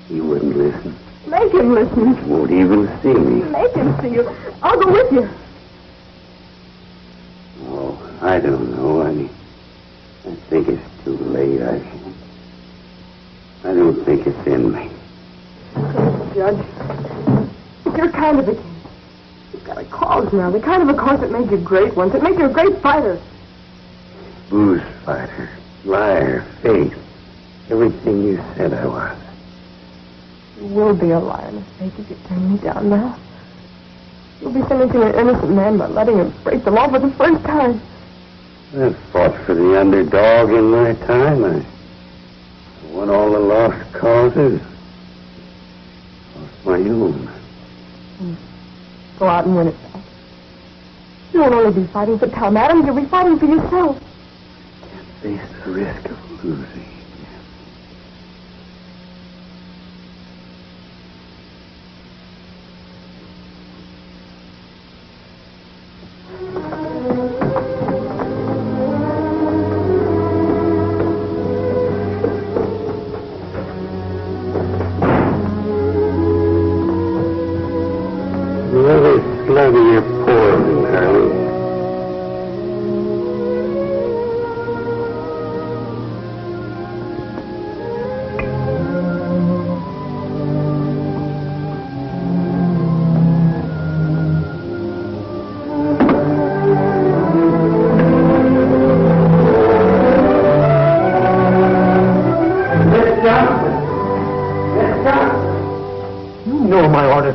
He wouldn't listen. Make him listen. Won't even see me. Make him see you. I'll go with you. Oh, I don't know. I think it's too late. I don't think it's in me. Judge, it's your kind of a case. You've got a cause now. The kind of a cause that made you great once. It made you a great fighter. Booze fighter, liar, fake. Everything you said I was. You will be a liar, Miss Fake, if you turn me down now. You'll be sentencing an innocent man by letting him break the law for the first time. I fought for the underdog in my time. I won all the lost causes. Lost my own. Go out and win it back. You won't only be fighting for Tom Adams, you'll be fighting for yourself. Face the risk of losing. You're poor, Harley.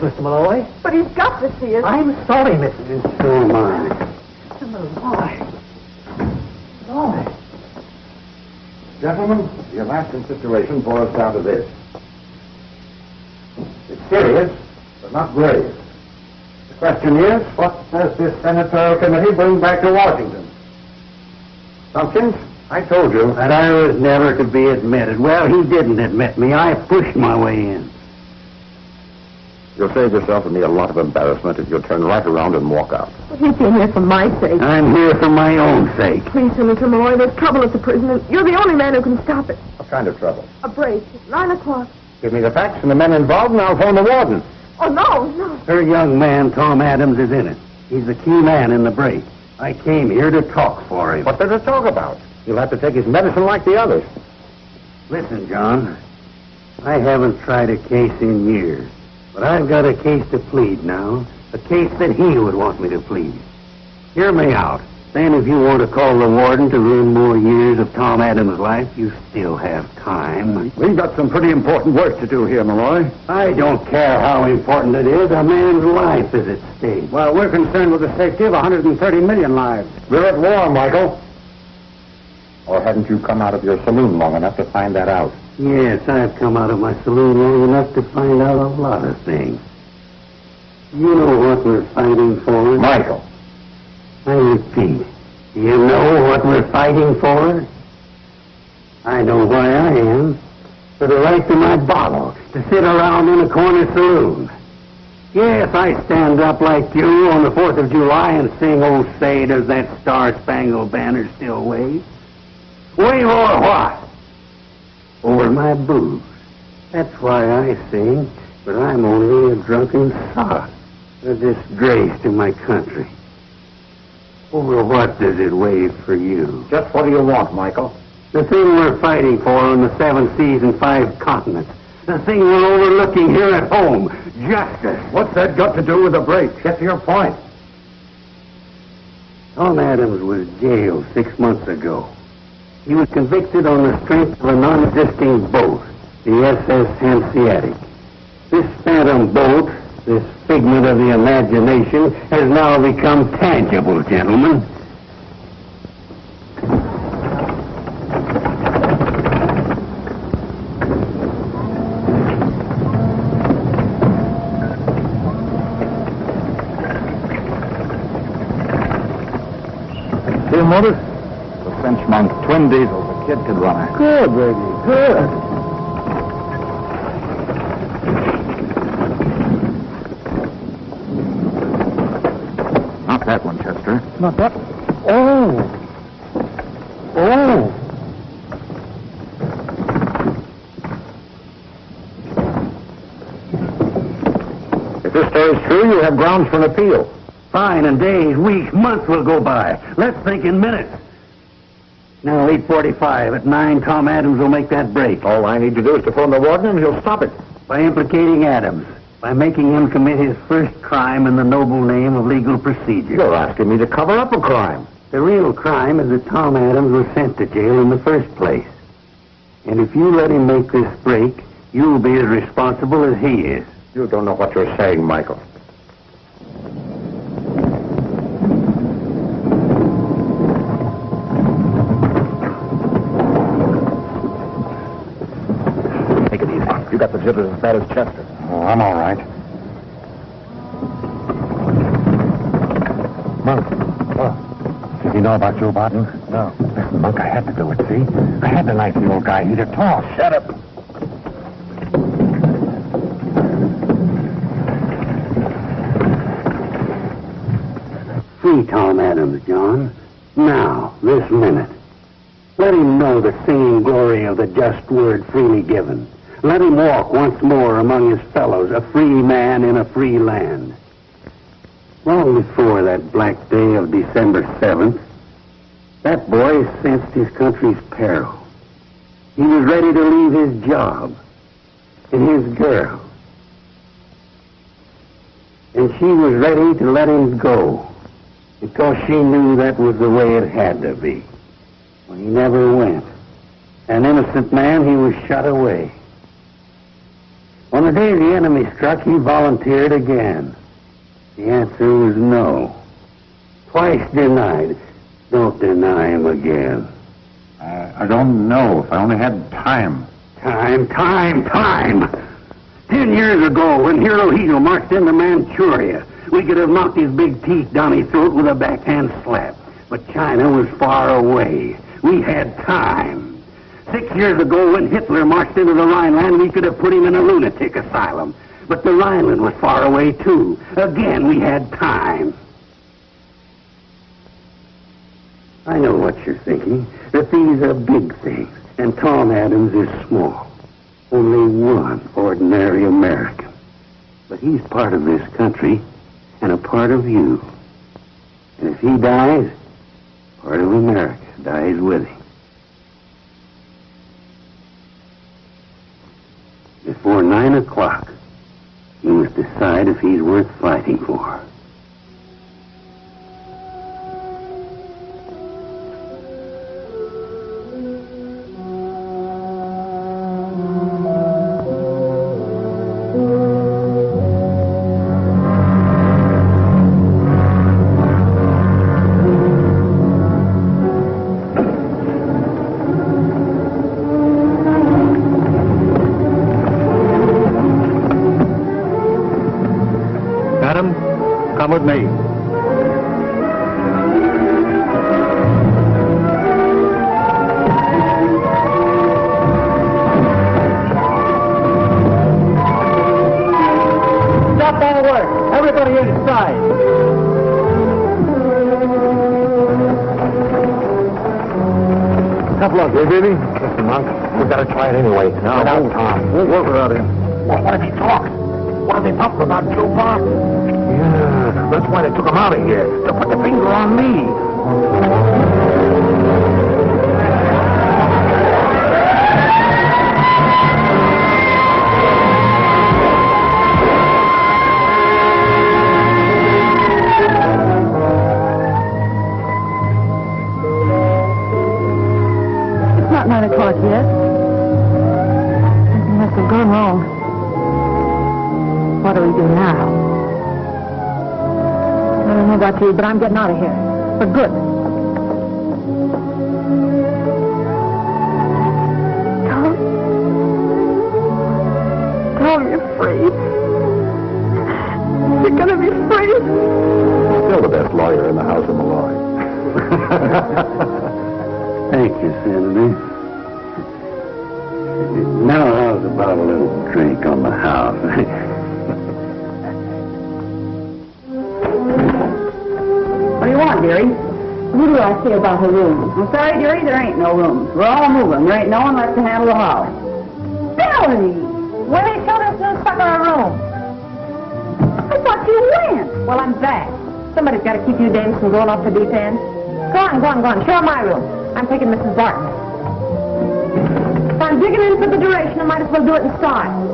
Mr. Malloy. But he's got to see us. I'm sorry, Mrs. So am I. Mr. Malloy. Malloy. Gentlemen, the Alaskan situation boils down to this. It's serious, but not grave. The question is, what does this senatorial committee bring back to Washington? Tompkins, I told you. That I was never to be admitted. Well, he didn't admit me. I pushed my way in. You'll save yourself and me a lot of embarrassment if you'll turn right around and walk out. Well, he came here for my sake. I'm here for my own sake. Please, Senator Malloy, there's trouble at the prison, and you're the only man who can stop it. What kind of trouble? A break. It's 9 o'clock. Give me the facts and the men involved, and I'll phone the warden. Oh, no. Her young man, Tom Adams, is in it. He's the key man in the break. I came here to talk for him. What there to talk about? He'll have to take his medicine like the others. Listen, John. I haven't tried a case in years. But I've got a case to plead now. A case that he would want me to plead. Hear me out. Then if you want to call the warden to ruin more years of Tom Adams' life, you still have time. We've got some pretty important work to do here, Malloy. I don't care how important it is. A man's life is at stake. Well, we're concerned with the safety of 130 million lives. We're at war, Michael. Or hadn't you come out of your saloon long enough to find that out? Yes, I've come out of my saloon long enough to find out a lot of things. You know what we're fighting for? Michael. I repeat, do you know what we're fighting for? I know why I am. For the right to my bottle, to sit around in a corner saloon. Yes, I stand up like you on the 4th of July and sing, "Oh, say, does that star-spangled banner still wave?" Wave over what? Over my booze. That's why I sing, but I'm only a drunken sot, a disgrace to my country. Over what does it wave for you? Just what do you want, Michael? The thing we're fighting for on the 7 seas and 5 continents. The thing we're overlooking here at home. justice. What's that got to do with the break? Get to your point. Tom Adams was jailed 6 months ago. He was convicted on the strength of a non-existing boat, the SS Hanseatic. This phantom boat, this figment of the imagination, has now become tangible, gentlemen. See a motor? The French monk, twin diesels. A kid could run her. Good, baby. Good. Not that one, Chester. Not that. Oh. Oh. If this story's true, you have grounds for an appeal. Fine, and days, weeks, months will go by. Let's think in minutes. Now, 8:45. At 9, Tom Adams will make that break. All I need to do is to phone the warden and he'll stop it. By implicating Adams. By making him commit his first crime in the noble name of legal procedure. You're asking me to cover up a crime. The real crime is that Tom Adams was sent to jail in the first place. And if you let him make this break, you'll be as responsible as he is. You don't know what you're saying, Michael. Take it easy. You got the jitters as bad as Chester. Oh, I'm all right. Monk. What? Did you know about Joe Barton? No. Listen, Monk, I had to do it, see? I had to knife the old guy. He'd have tossed. Shut up. Free Tom Adams, John. Now, this minute. Let him know the singing glory of the just word freely given. Let him walk once more among his fellows, a free man in a free land. Long before that black day of December 7th, that boy sensed his country's peril. He was ready to leave his job and his girl. And she was ready to let him go because she knew that was the way it had to be. Well, he never went. An innocent man, he was shut away. On the day the enemy struck, he volunteered again. The answer was no. Twice denied. Don't deny him again. I don't know if I only had time. Time. 10 years ago, when Hirohito marched into Manchuria, we could have knocked his big teeth down his throat with a backhand slap. But China was far away. We had time. 6 years ago, when Hitler marched into the Rhineland, we could have put him in a lunatic asylum. But the Rhineland was far away, too. Again, we had time. I know what you're thinking, that these are big things, and Tom Adams is small. Only one ordinary American. But he's part of this country, and a part of you. And if he dies, part of America dies with him. Before 9 o'clock, you must decide if he's worth fighting for. Come with me. Stop all work. Everybody inside. Tough luck, eh, baby? Listen, Monk, we've got to try it anyway. No, Without Tom. Won't work without him. What did he talk? What are they talking about, Joe Barton? Yeah, that's why they took him out of here, to put the finger on me. do we do now? I don't know about you, but I'm getting out of here. For good. Tom, you're free. You're gonna be free. Still the best lawyer in the house of Malloy. Thank you, Senator. Now, how's about a little drink on the house? What do you want, dearie? Who do I see about her room? I'm sorry, dearie, there ain't no rooms. We're all moving. There ain't no one left to handle the house. Billy! Willie showed us no stuff in our room. I thought you went. Well, I'm back. Somebody's got to keep you dames from going off the deep end. Go on. Show my room. I'm taking Mrs. Barton. If I'm digging in for the duration, I might as well do it in style.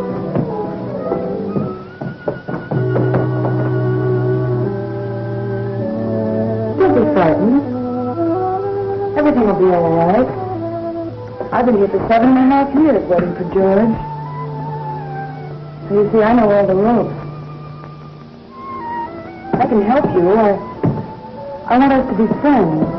Don't be frightened. Everything will be all right. I've been here for 7.5 years waiting for George. So you see, I know all the ropes. I can help you. I want us to be friends.